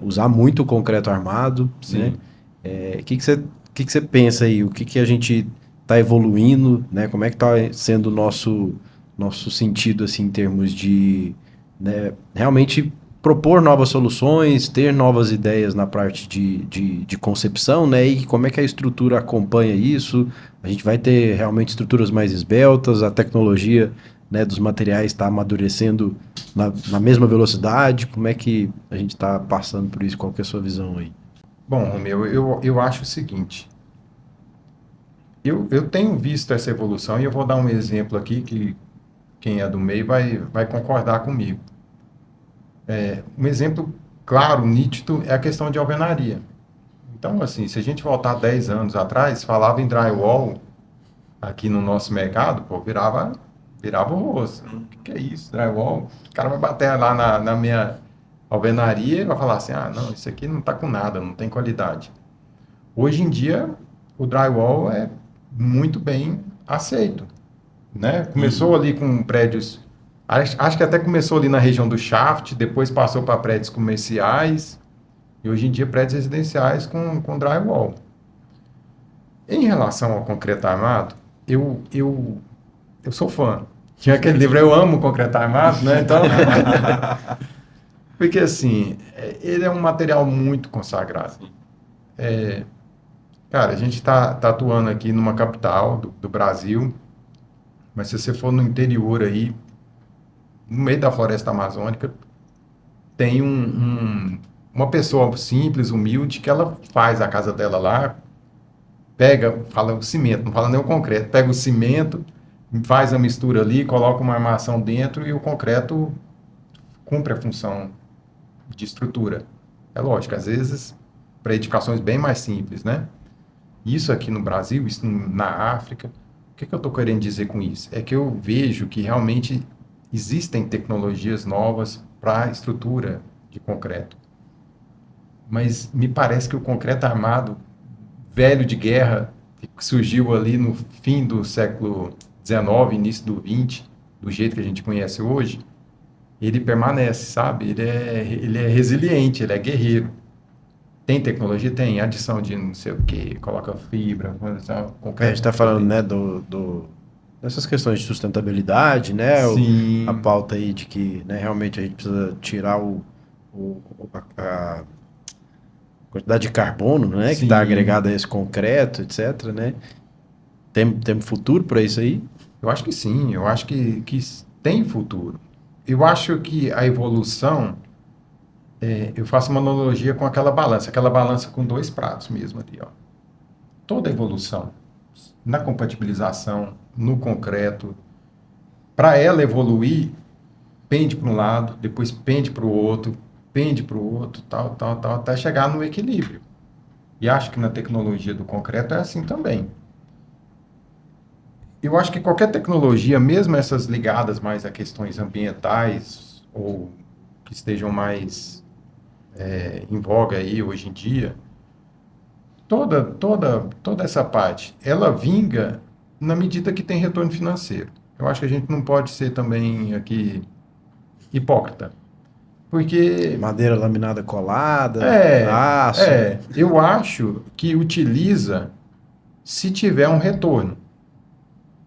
usar muito o concreto armado, né? Que você pensa aí? O que a gente está evoluindo, né? Como é que está sendo o nosso sentido, assim, em termos de, né, realmente propor novas soluções, ter novas ideias na parte de concepção, né? E como é que a estrutura acompanha isso? A gente vai ter realmente estruturas mais esbeltas, a tecnologia, né, dos materiais está amadurecendo na mesma velocidade? Como é que a gente está passando por isso? Qual que é a sua visão aí? Bom, Romeu, eu acho o seguinte. Eu tenho visto essa evolução e eu vou dar um exemplo aqui que quem é do meio vai concordar comigo. Um exemplo claro, nítido, é a questão de alvenaria. Então, assim, se a gente voltar 10 anos atrás, falava em drywall aqui no nosso mercado, pô, virava o rosto. O que é isso, drywall? O cara vai bater lá na minha alvenaria e vai falar assim, ah, não, isso aqui não está com nada, não tem qualidade. Hoje em dia, o drywall é muito bem aceito, né? Começou ali com prédios, acho que até começou ali na região do Shaft, depois passou para prédios comerciais e hoje em dia prédios residenciais com drywall. Em relação ao concreto armado, eu sou fã. Tinha aquele livro, eu amo concreto armado, né? Então, porque assim, ele é um material muito consagrado. Cara, a gente tá atuando aqui numa capital do Brasil, mas se você for no interior aí, no meio da floresta amazônica, tem uma pessoa simples, humilde, que ela faz a casa dela lá, pega, fala o cimento, não fala nem o concreto, pega o cimento, faz a mistura ali, coloca uma armação dentro e o concreto cumpre a função de estrutura. É lógico, às vezes, para edificações bem mais simples, né? Isso aqui no Brasil, isso na África, o que eu estou querendo dizer com isso? É que eu vejo que realmente existem tecnologias novas para estrutura de concreto. Mas me parece que o concreto armado, velho de guerra, que surgiu ali no fim do século XIX, início do XX, do jeito que a gente conhece hoje, ele permanece, sabe? Ele é resiliente, ele é guerreiro. Tem tecnologia? Tem. Adição de não sei o que, coloca fibra, A gente está falando, né, dessas questões de sustentabilidade, né? Sim. A pauta aí de que, né, realmente a gente precisa tirar a quantidade de carbono, né, que Sim. está agregada a esse concreto, etc, né? Tem futuro para isso aí? Eu acho que sim, eu acho que tem futuro. Eu acho que a evolução, eu faço uma analogia com aquela balança com dois pratos mesmo ali, ó. Toda evolução, na compatibilização, no concreto, para ela evoluir, pende para um lado, depois pende para o outro, tal, até chegar no equilíbrio. E acho que na tecnologia do concreto é assim também. Eu acho que qualquer tecnologia, mesmo essas ligadas mais a questões ambientais ou que estejam mais em voga aí hoje em dia, toda essa parte, ela vinga na medida que tem retorno financeiro. Eu acho que a gente não pode ser também aqui hipócrita, porque Madeira laminada colada, aço. eu acho que utiliza se tiver um retorno.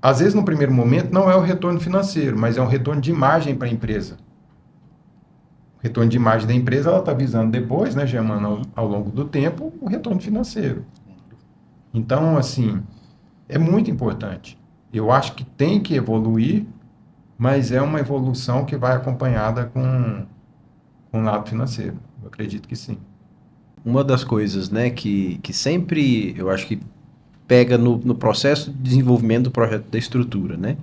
Às vezes, no primeiro momento, não é o retorno financeiro, mas é um retorno de imagem para a empresa. O retorno de imagem da empresa, ela está visando depois, né, Germano, ao longo do tempo, o retorno financeiro. Então, assim, é muito importante. Eu acho que tem que evoluir, mas é uma evolução que vai acompanhada com o lado financeiro. Eu acredito que sim. Uma das coisas, né, que sempre, eu acho que pega no processo de desenvolvimento do projeto da estrutura, né?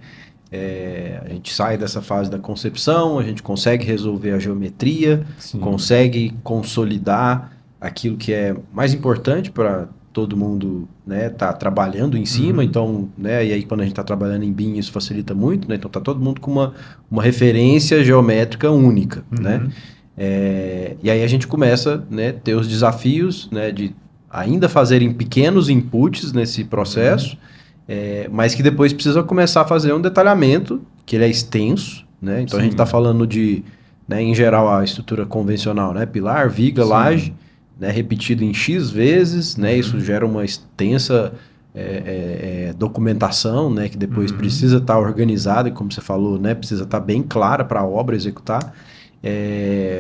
A gente sai dessa fase da concepção, a gente consegue resolver a geometria, Sim. consegue consolidar aquilo que é mais importante para todo mundo, né, tá trabalhando em cima, então, né, e aí quando a gente está trabalhando em BIM isso facilita muito, né, então tá todo mundo com uma referência geométrica única, né? E aí a gente começa, né, ter os desafios, né, de ainda fazerem pequenos inputs nesse processo, mas que depois precisa começar a fazer um detalhamento, que ele é extenso, né? Então a gente está falando de, né, em geral, a estrutura convencional, né? Pilar, viga, laje, né, repetido em X vezes, né? Isso gera uma extensa documentação, né, que depois precisa estar organizada e, como você falou, né, precisa estar bem clara para a obra executar.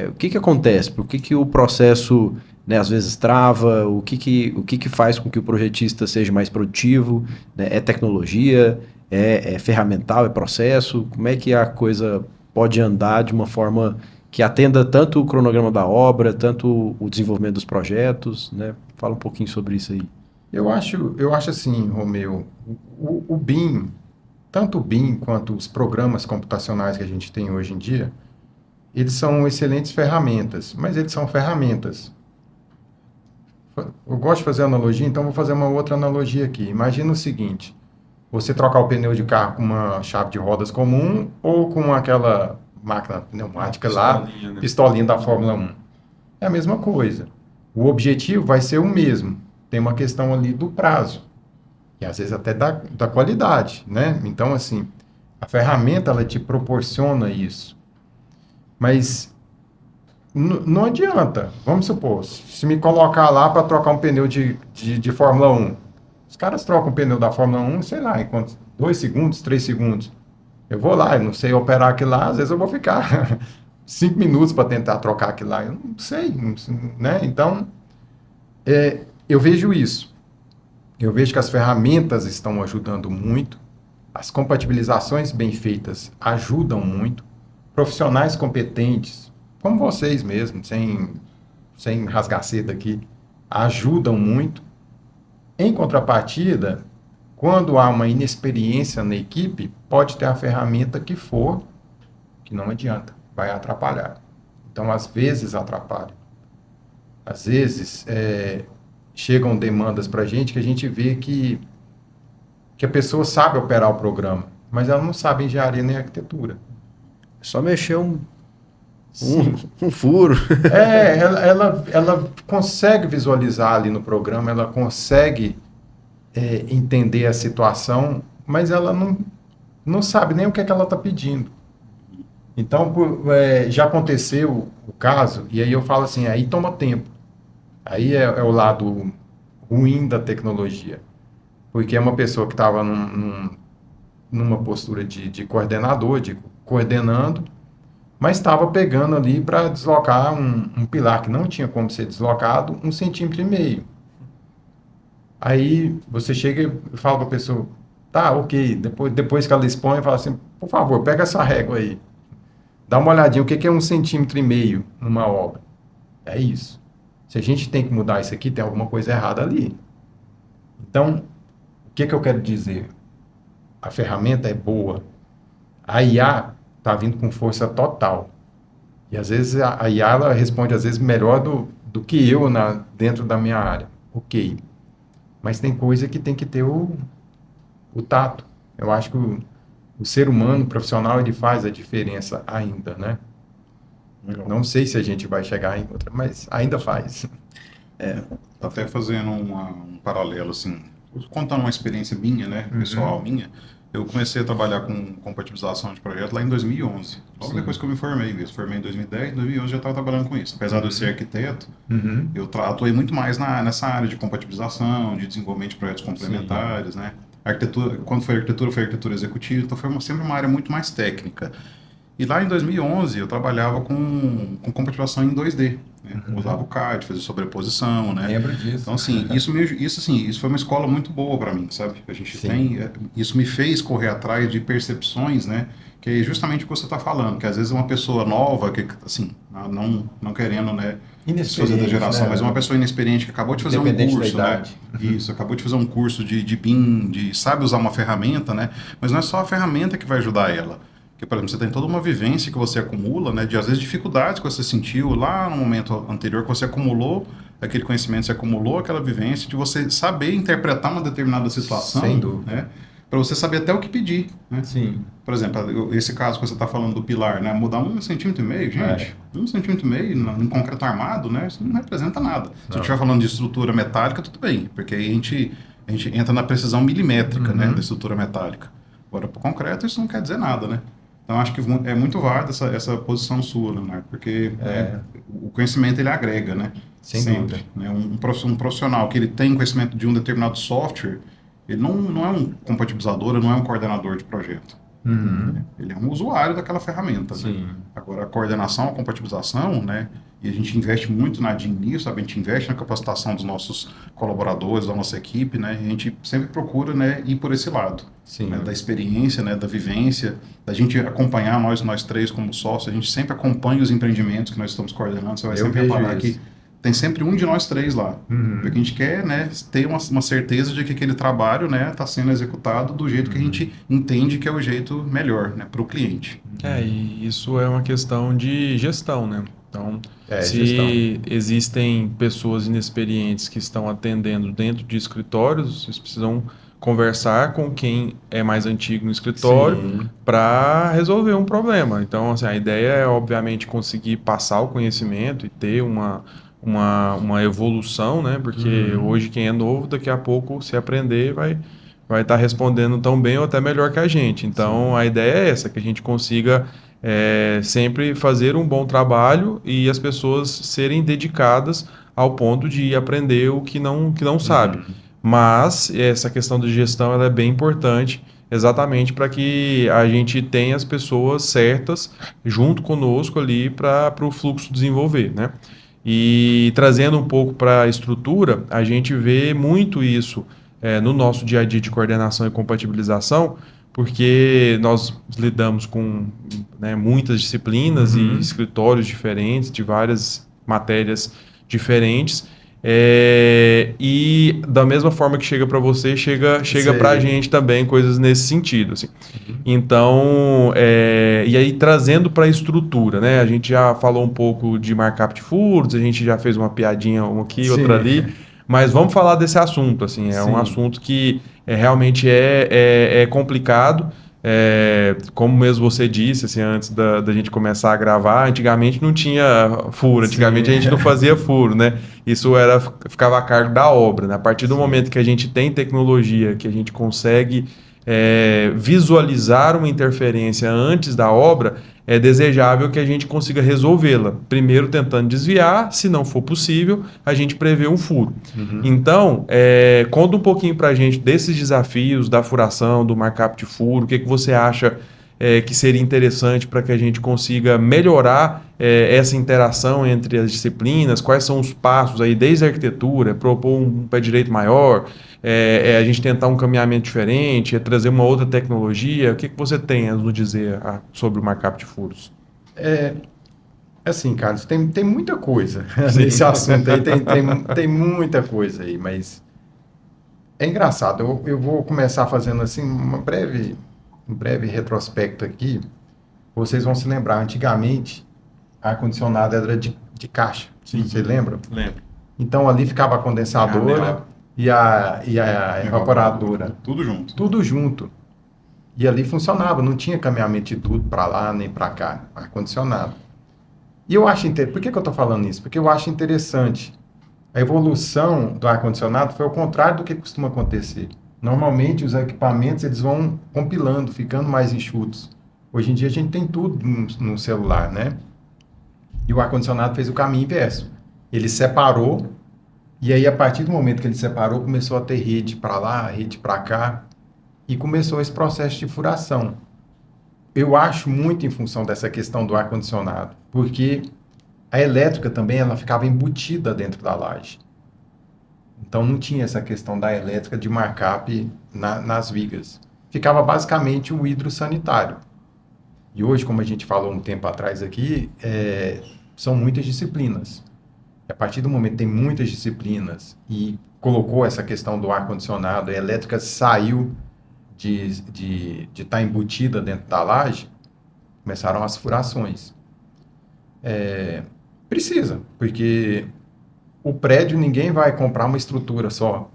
O que acontece? Por que o processo, né, às vezes trava? O que faz com que o projetista seja mais produtivo? Né? É tecnologia? É ferramental? É processo? Como é que a coisa pode andar de uma forma que atenda tanto o cronograma da obra, tanto o desenvolvimento dos projetos? Né? Fala um pouquinho sobre isso aí. Eu acho assim, Romeu, o BIM, tanto o BIM quanto os programas computacionais que a gente tem hoje em dia, eles são excelentes ferramentas, mas eles são ferramentas. Eu gosto de fazer analogia, então vou fazer uma outra analogia aqui. Imagina o seguinte, você trocar o pneu de carro com uma chave de rodas comum ou com aquela máquina pneumática Pistolinha, lá, né? pistolinha da Fórmula 1. É a mesma coisa. O objetivo vai ser o mesmo. Tem uma questão ali do prazo. E às vezes até da qualidade, né? Então, assim, a ferramenta, ela te proporciona isso. Mas não adianta. Vamos supor, se me colocar lá para trocar um pneu de Fórmula 1. Os caras trocam o pneu da Fórmula 1, sei lá, em quantos? 2 segundos, 3 segundos. Eu vou lá, eu não sei operar aquilo lá, às vezes eu vou ficar 5 minutos para tentar trocar aquilo lá. Eu não sei, né? Então, eu vejo isso. Eu vejo que as ferramentas estão ajudando muito, as compatibilizações bem feitas ajudam muito, profissionais competentes, como vocês mesmos, sem rasgar seda aqui, ajudam muito. Em contrapartida, quando há uma inexperiência na equipe, pode ter a ferramenta que for, que não adianta, vai atrapalhar. Então, às vezes, atrapalha. Às vezes, chegam demandas para a gente que a gente vê que a pessoa sabe operar o programa, mas ela não sabe engenharia nem arquitetura. Só mexer um furo. Ela consegue visualizar ali no programa, ela consegue entender a situação, mas ela não sabe nem o que é que ela está pedindo. Então, já aconteceu o caso, e aí eu falo assim, aí toma tempo. Aí é o lado ruim da tecnologia. Porque é uma pessoa que estava numa postura de coordenador, de coordenando, mas estava pegando ali para deslocar um pilar que não tinha como ser deslocado 1,5 centímetros. Aí você chega e fala para a pessoa, tá, ok, depois que ela expõe, fala assim, por favor, pega essa régua aí. Dá uma olhadinha, o que é 1,5 centímetros numa obra? É isso. Se a gente tem que mudar isso aqui, tem alguma coisa errada ali. Então, o que eu quero dizer? A ferramenta é boa. A IA está vindo com força total. E às vezes a IA ela responde às vezes melhor do que eu dentro da minha área. Ok. Mas tem coisa que tem que ter o tato. Eu acho que o ser humano, o profissional, ele faz a diferença ainda, né? Legal. Não sei se a gente vai chegar em outra, mas ainda faz. Até fazendo um paralelo, assim, contando uma experiência minha, né, pessoal minha, eu comecei a trabalhar com compatibilização de projeto lá em 2011, logo depois que eu me formei mesmo. Formei em 2010, em 2011 já estava trabalhando com isso. Apesar de eu ser arquiteto, eu atuei muito mais nessa área de compatibilização, de desenvolvimento de projetos complementares, né. Arquitetura, quando foi arquitetura executiva, então foi sempre uma área muito mais técnica. E lá em 2011 eu trabalhava com compatibilização em 2D, né? Usava o CAD, fazia sobreposição, né? Lembro disso. Então assim, isso foi uma escola muito boa para mim, sabe? A gente isso me fez correr atrás de percepções, né? Que é justamente o que você está falando, que às vezes uma pessoa nova, que assim, não querendo, né? Fazer da geração, né? Mas uma pessoa inexperiente que acabou de fazer um curso, né? Isso, acabou de fazer um curso de BIM, sabe usar uma ferramenta, né? Mas não é só a ferramenta que vai ajudar ela. Porque, por exemplo, você tem toda uma vivência que você acumula, né, de às vezes dificuldades que você sentiu lá no momento anterior, que você acumulou aquele conhecimento, você acumulou aquela vivência de você saber interpretar uma determinada situação, sem dúvida, né, para você saber até o que pedir, né? Sim. Por exemplo, esse caso que você está falando do pilar, né, mudar 1,5 centímetros, gente, 1,5 centímetros em concreto armado, né, isso não representa nada. Se eu estiver falando de estrutura metálica, tudo bem, porque aí a gente entra na precisão milimétrica, né, da estrutura metálica. Agora, para o concreto, isso não quer dizer nada, né? Então, acho que é muito válida essa posição sua, Leonardo, porque o conhecimento ele agrega, né? Sem dúvida. Né? Um profissional que ele tem conhecimento de um determinado software, ele não é um compatibilizador, não é um coordenador de projeto. Ele é um usuário daquela ferramenta. Né? Agora, a coordenação, a compatibilização, né? E a gente investe muito na DIN nisso, sabe? A gente investe na capacitação dos nossos colaboradores, da nossa equipe, né? E a gente sempre procura, né, ir por esse lado. Né? Da experiência, né, da vivência, da gente acompanhar nós três como sócios, a gente sempre acompanha os empreendimentos que nós estamos coordenando. Você vai sempre reparar que tem sempre um de nós três lá. Porque a gente quer, né, ter uma certeza de que aquele trabalho, né, está sendo executado do jeito que a gente entende que é o jeito melhor, né, para o cliente. E isso é uma questão de gestão, né? Então, se gestão. existem pessoas inexperientes que estão atendendo dentro de escritórios, vocês precisam conversar com quem é mais antigo no escritório para resolver um problema. Então, assim, a ideia é, obviamente, conseguir passar o conhecimento e ter uma evolução, né? Porque hoje quem é novo, daqui a pouco, se aprender, vai estar respondendo tão bem ou até melhor que a gente. Então, a ideia é essa, que a gente consiga sempre fazer um bom trabalho e as pessoas serem dedicadas ao ponto de aprender o que não sabe. Mas essa questão de gestão ela é bem importante, exatamente para que a gente tenha as pessoas certas junto conosco ali para o fluxo desenvolver, né? E trazendo um pouco para a estrutura, a gente vê muito isso no nosso dia a dia de coordenação e compatibilização, porque nós lidamos com, né, muitas disciplinas e escritórios diferentes, de várias matérias diferentes, e da mesma forma que chega para você, chega para a gente também coisas nesse sentido, assim. Então, e aí trazendo para a estrutura, né? A gente já falou um pouco de markup de furos, a gente já fez uma piadinha uma aqui, outra ali, mas vamos falar desse assunto, assim, um assunto que realmente é complicado. Como mesmo você disse, assim, antes da gente começar a gravar, antigamente não tinha furo, antigamente a gente não fazia furo, né? Isso ficava a cargo da obra, né? A partir do momento que a gente tem tecnologia, que a gente consegue visualizar uma interferência antes da obra, é desejável que a gente consiga resolvê-la. Primeiro tentando desviar, se não for possível, a gente prevê um furo. Então, conta um pouquinho para a gente desses desafios da furação, do markup de furo, o que você acha que seria interessante para que a gente consiga melhorar essa interação entre as disciplinas, quais são os passos aí, desde a arquitetura, propor um pé direito maior, a gente tentar um caminhamento diferente, trazer uma outra tecnologia. O que você tem a nos dizer sobre o markup de furos? Assim, Carlos, tem muita coisa nesse assunto aí, tem muita coisa aí, mas é engraçado. Eu vou começar fazendo assim um breve retrospecto aqui. Vocês vão se lembrar, antigamente, ar-condicionado era de caixa. Você lembra? Lembro. Então ali ficava a condensadora e a evaporadora. Tudo junto. Tudo junto. E ali funcionava, não tinha caminhamento de tudo para lá nem para cá, ar-condicionado. E eu acho interessante. Por que eu estou falando isso? Porque eu acho interessante. A evolução do ar-condicionado foi ao contrário do que costuma acontecer. Normalmente os equipamentos eles vão compilando, ficando mais enxutos. Hoje em dia a gente tem tudo no celular, né? E o ar-condicionado fez o caminho inverso. Ele separou, e aí a partir do momento que ele separou, começou a ter rede para lá, rede para cá, e começou esse processo de furação. Eu acho muito em função dessa questão do ar-condicionado, porque a elétrica também ela ficava embutida dentro da laje. Então não tinha essa questão da elétrica de markup nas vigas. Ficava basicamente o hidrossanitário. E hoje, como a gente falou um tempo atrás aqui, são muitas disciplinas. E a partir do momento que tem muitas disciplinas e colocou essa questão do ar-condicionado, a elétrica saiu de estar embutida dentro da laje, começaram as furações. Precisa, porque o prédio, ninguém vai comprar uma estrutura só.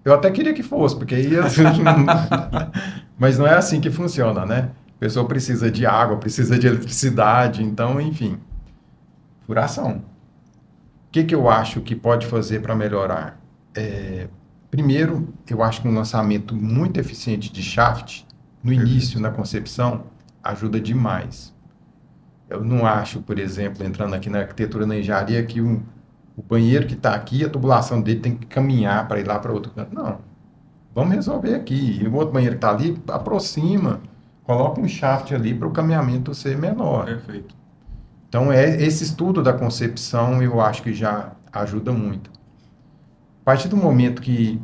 Eu até queria que fosse, porque aí... Mas não é assim que funciona, né? A pessoa precisa de água, precisa de eletricidade, então, enfim. Furação. O que eu acho que pode fazer para melhorar? Primeiro, eu acho que um lançamento muito eficiente de shaft, no início, na concepção, ajuda demais. Eu não acho, por exemplo, entrando aqui na arquitetura, na engenharia, que o banheiro que está aqui, a tubulação dele tem que caminhar para ir lá para outro canto. Não. Vamos resolver aqui. E o outro banheiro que está ali, aproxima, coloca um shaft ali para o caminhamento ser menor. Perfeito. Então, esse estudo da concepção, eu acho que já ajuda muito. A partir do momento que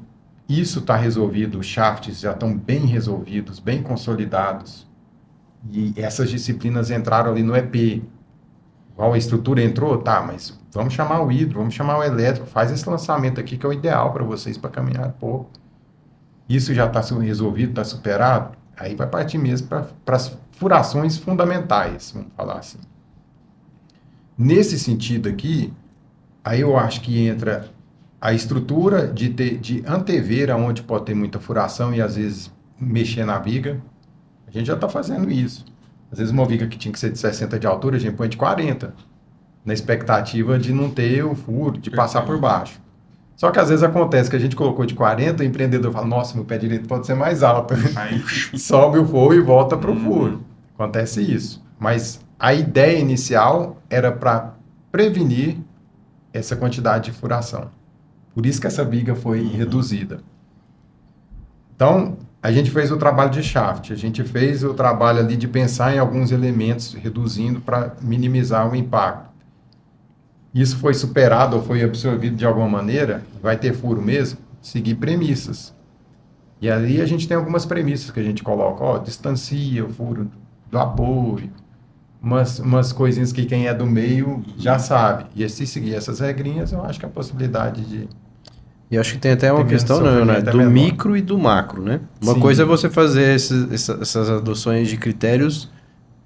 isso está resolvido, os shafts já estão bem resolvidos, bem consolidados, e essas disciplinas entraram ali no EP. Igual a estrutura entrou, tá, mas vamos chamar o hidro, vamos chamar o elétrico, faz esse lançamento aqui que é o ideal para vocês para caminhar pouco. Isso já está resolvido, está superado, aí vai partir mesmo para as furações fundamentais, vamos falar assim. Nesse sentido aqui, aí eu acho que entra a estrutura de antever aonde pode ter muita furação e às vezes mexer na viga. A gente já está fazendo isso. Às vezes uma viga que tinha que ser de 60 de altura, a gente põe de 40, na expectativa de não ter o furo, de passar por baixo. Só que às vezes acontece que a gente colocou de 40, o empreendedor fala, nossa, meu pé direito pode ser mais alto. Aí sobe o forro e volta para o furo. Acontece isso. Mas a ideia inicial era para prevenir essa quantidade de furação. Por isso que essa viga foi reduzida. Então, a gente fez o trabalho de shaft, a gente fez o trabalho ali de pensar em alguns elementos, reduzindo para minimizar o impacto. Isso foi superado ou foi absorvido de alguma maneira? Vai ter furo mesmo? seguir premissas. E ali a gente tem algumas premissas que a gente coloca, ó, distancia o furo do apoio, umas coisinhas que quem é do meio já sabe. E se seguir essas regrinhas, eu acho que a possibilidade de... E acho que tem até uma Tem menos questão, né, sofrimento, é do menor. micro e do macro, né? Uma Sim. coisa é você fazer essas adoções de critérios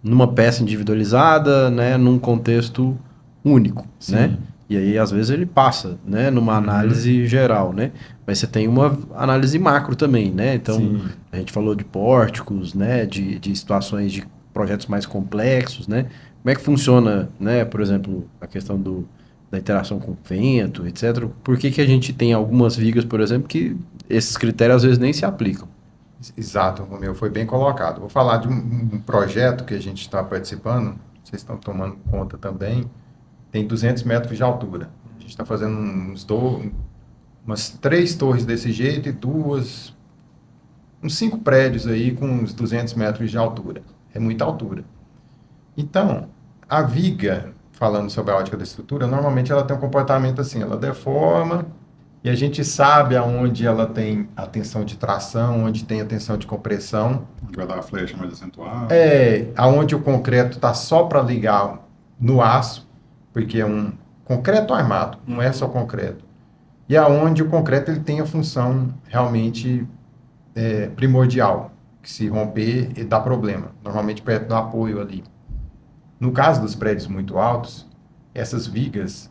numa peça individualizada, né, num contexto único, Sim. né? E aí, às vezes, ele passa, né, numa análise geral, né? Mas você tem uma análise macro também, né? Então, Sim. a gente falou de pórticos, né, de situações de projetos mais complexos, né? Como é que funciona, né, por exemplo, a questão da interação com o vento, etc. Por que que a gente tem algumas vigas, por exemplo, que esses critérios às vezes nem se aplicam? Exato, Romeu, foi bem colocado. Vou falar de um projeto que a gente está participando, vocês estão tomando conta também, tem 200 metros de altura. A gente está fazendo umas 3 torres desse jeito e uns 5 prédios aí com uns 200 metros de altura. É muita altura. Então, a viga, falando sobre a ótica da estrutura, normalmente ela tem um comportamento assim, ela deforma e a gente sabe aonde ela tem a tensão de tração, onde tem a tensão de compressão. Vai dar a flecha mais acentuada. Aonde o concreto está só para ligar no aço, porque é um concreto armado, não é só concreto. E aonde o concreto ele tem a função realmente primordial, que se romper e dá problema, normalmente perto do apoio ali. No caso dos prédios muito altos, essas vigas,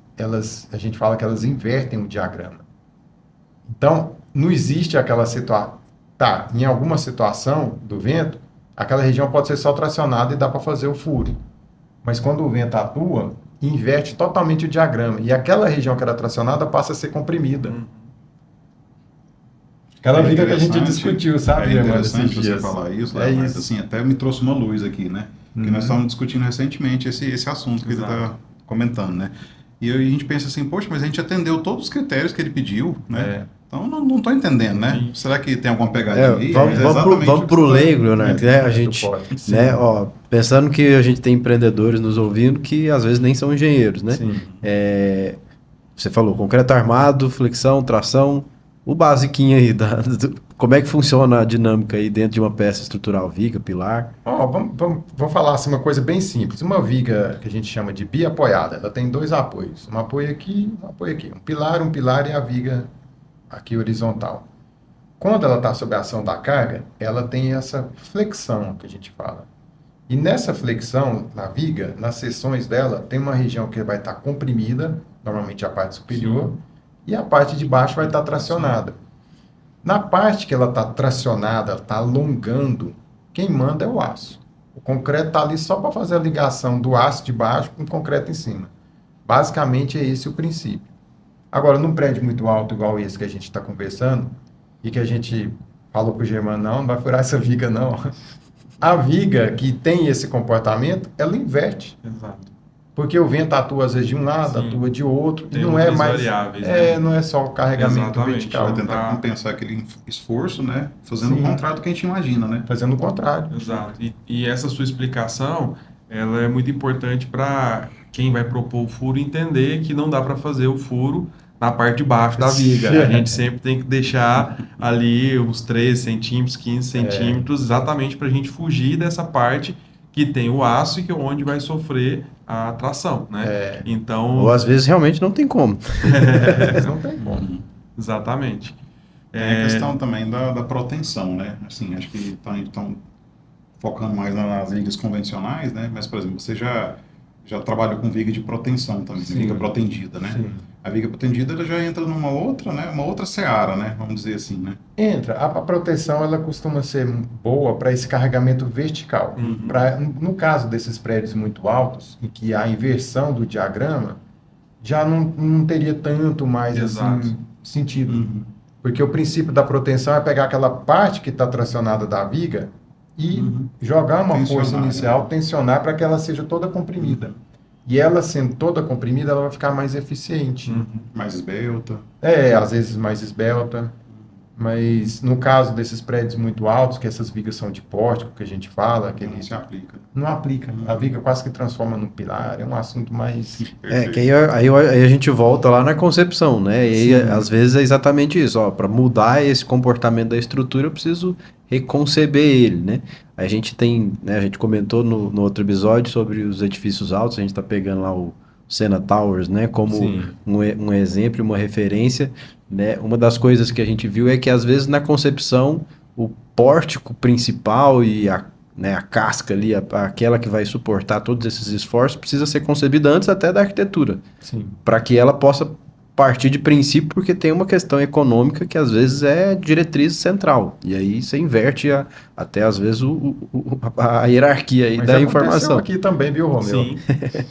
a gente fala que elas invertem o diagrama. Então, não existe aquela situação. Tá, em alguma situação do vento, aquela região pode ser só tracionada e dá para fazer o furo. Mas quando o vento atua, inverte totalmente o diagrama. E aquela região que era tracionada passa a ser comprimida. Aquela viga que a gente interessante, discutiu, sabe, É irmão, esses interessante você dias. falar isso, É mas isso. assim, até me trouxe uma luz aqui, né? Porque nós estávamos discutindo recentemente esse assunto que ele está comentando, né? E a gente pensa assim, poxa, mas a gente atendeu todos os critérios que ele pediu, né? Então, não estou entendendo, né? Será que tem alguma pegadinha aí? Vamos, Mas exatamente vamos o que pro você tá- leigo, Leonardo, né? A gente, Sim. né, ó, pensando que a gente tem empreendedores nos ouvindo que às vezes nem são engenheiros, né? Sim. Você falou concreto armado, flexão, tração, o basiquinho aí como é que funciona a dinâmica aí dentro de uma peça estrutural, viga, pilar? Ó, vamos falar assim, uma coisa bem simples. Uma viga que a gente chama de biapoiada, ela tem 2 apoios. Um apoio aqui, um apoio aqui. Um pilar e a viga aqui horizontal. Quando ela está sob a ação da carga, ela tem essa flexão que a gente fala. E nessa flexão, na viga, nas seções dela, tem uma região que vai estar comprimida, normalmente a parte superior, e a parte de baixo vai estar tracionada. Na parte que ela está tracionada, está alongando, quem manda é o aço. O concreto está ali só para fazer a ligação do aço de baixo com o concreto em cima. Basicamente é esse o princípio. Agora, num prédio muito alto, igual esse que a gente está conversando, e que a gente falou para o Germano, não vai furar essa viga não. A viga que tem esse comportamento, ela inverte. Exato. Porque o vento atua às vezes de um lado, Sim. atua de outro, Tem e não é outras mais variáveis, né? não é só o carregamento Exatamente. vertical, Vai tentar Tá. compensar aquele esforço, né? Fazendo Sim. o contrário do que a gente imagina, né? fazendo o contrário. Exato. E essa sua explicação, ela é muito importante para quem vai propor o furo entender que não dá para fazer o furo na parte de baixo da viga. A gente sempre tem que deixar ali uns 13 centímetros, 15 centímetros, exatamente para a gente fugir dessa parte que tem o aço e que é onde vai sofrer a tração, né? Então, Ou às vezes realmente não tem como. Não tem como. exatamente. Tem a questão também da proteção, né? Assim, acho que estão focando mais nas vigas convencionais, né? Mas, por exemplo, você já trabalha com viga de proteção também, Sim. viga protendida, né? Sim. A viga protendida ela já entra numa outra, né? Uma outra seara, né? Vamos dizer assim, né? Entra. A proteção ela costuma ser boa para esse carregamento vertical. No caso desses prédios muito altos, em que a inversão do diagrama já não teria tanto mais Exato. assim, sentido. Porque o princípio da proteção é pegar aquela parte que está tracionada da viga e jogar uma Tensionar, força inicial, né? tensionar para que ela seja toda comprimida. E ela sendo toda comprimida, ela vai ficar mais eficiente. Mais esbelta. Às vezes mais esbelta. Mas no caso desses prédios muito altos, que essas vigas são de pórtico, que a gente fala, aquele... Não se aplica. Não aplica. A viga quase que transforma num pilar. É um assunto mais... Que aí a gente volta lá na concepção, né? E aí, Sim. às vezes é exatamente isso, ó, para mudar esse comportamento da estrutura, eu preciso reconceber ele, né? A gente tem, né, a gente comentou no outro episódio sobre os edifícios altos, a gente está pegando lá o Sena Towers, né, como Sim. um exemplo, uma referência, né? Uma das coisas que a gente viu é que às vezes na concepção o pórtico principal e a casca ali, aquela que vai suportar todos esses esforços, precisa ser concebida antes até da arquitetura, Sim. para que ela possa partir de princípio, porque tem uma questão econômica que às vezes é diretriz central, e aí você inverte até às vezes a hierarquia aí Mas da aconteceu informação. aqui também, viu, Romeu? Sim.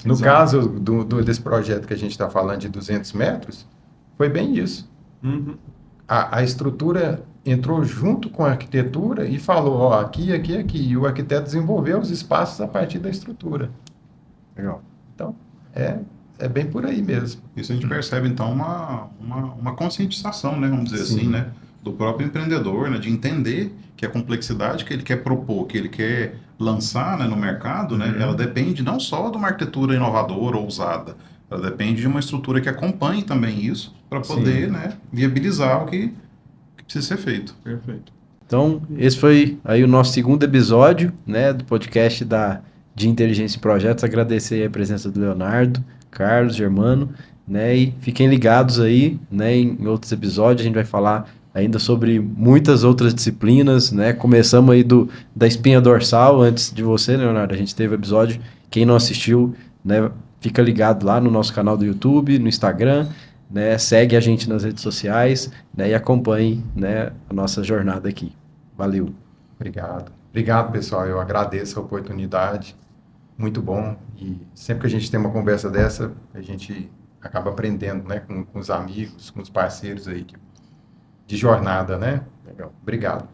No Exato. caso desse projeto que a gente está falando de 200 metros, foi bem isso. Uhum. A estrutura entrou junto com a arquitetura e falou, ó, aqui, aqui, aqui. E o arquiteto desenvolveu os espaços a partir da estrutura. Legal. Então, é bem por aí mesmo. Isso a gente percebe, então, uma conscientização, né, vamos dizer Sim. assim, né, do próprio empreendedor, né, de entender que a complexidade que ele quer propor, que ele quer lançar, né, no mercado, né, ela depende não só de uma arquitetura inovadora, ousada, ela depende de uma estrutura que acompanhe também isso, para poder, né, viabilizar o que precisa ser feito. Perfeito. Então, esse foi aí o nosso segundo episódio, né, do podcast de Inteligência em Projetos. Agradecer aí a presença do Leonardo, Carlos, Germano, né, e fiquem ligados aí, né, em outros episódios a gente vai falar ainda sobre muitas outras disciplinas, né, começamos aí da espinha dorsal antes de você, Leonardo, a gente teve o episódio, quem não assistiu, né, fica ligado lá no nosso canal do YouTube, no Instagram, né, segue a gente nas redes sociais, né, e acompanhe, né, a nossa jornada aqui. Valeu. Obrigado. Obrigado, pessoal. Eu agradeço a oportunidade. Muito bom. E sempre que a gente tem uma conversa dessa, a gente acaba aprendendo, né, com os amigos, com os parceiros aí de jornada, né? Legal. Obrigado.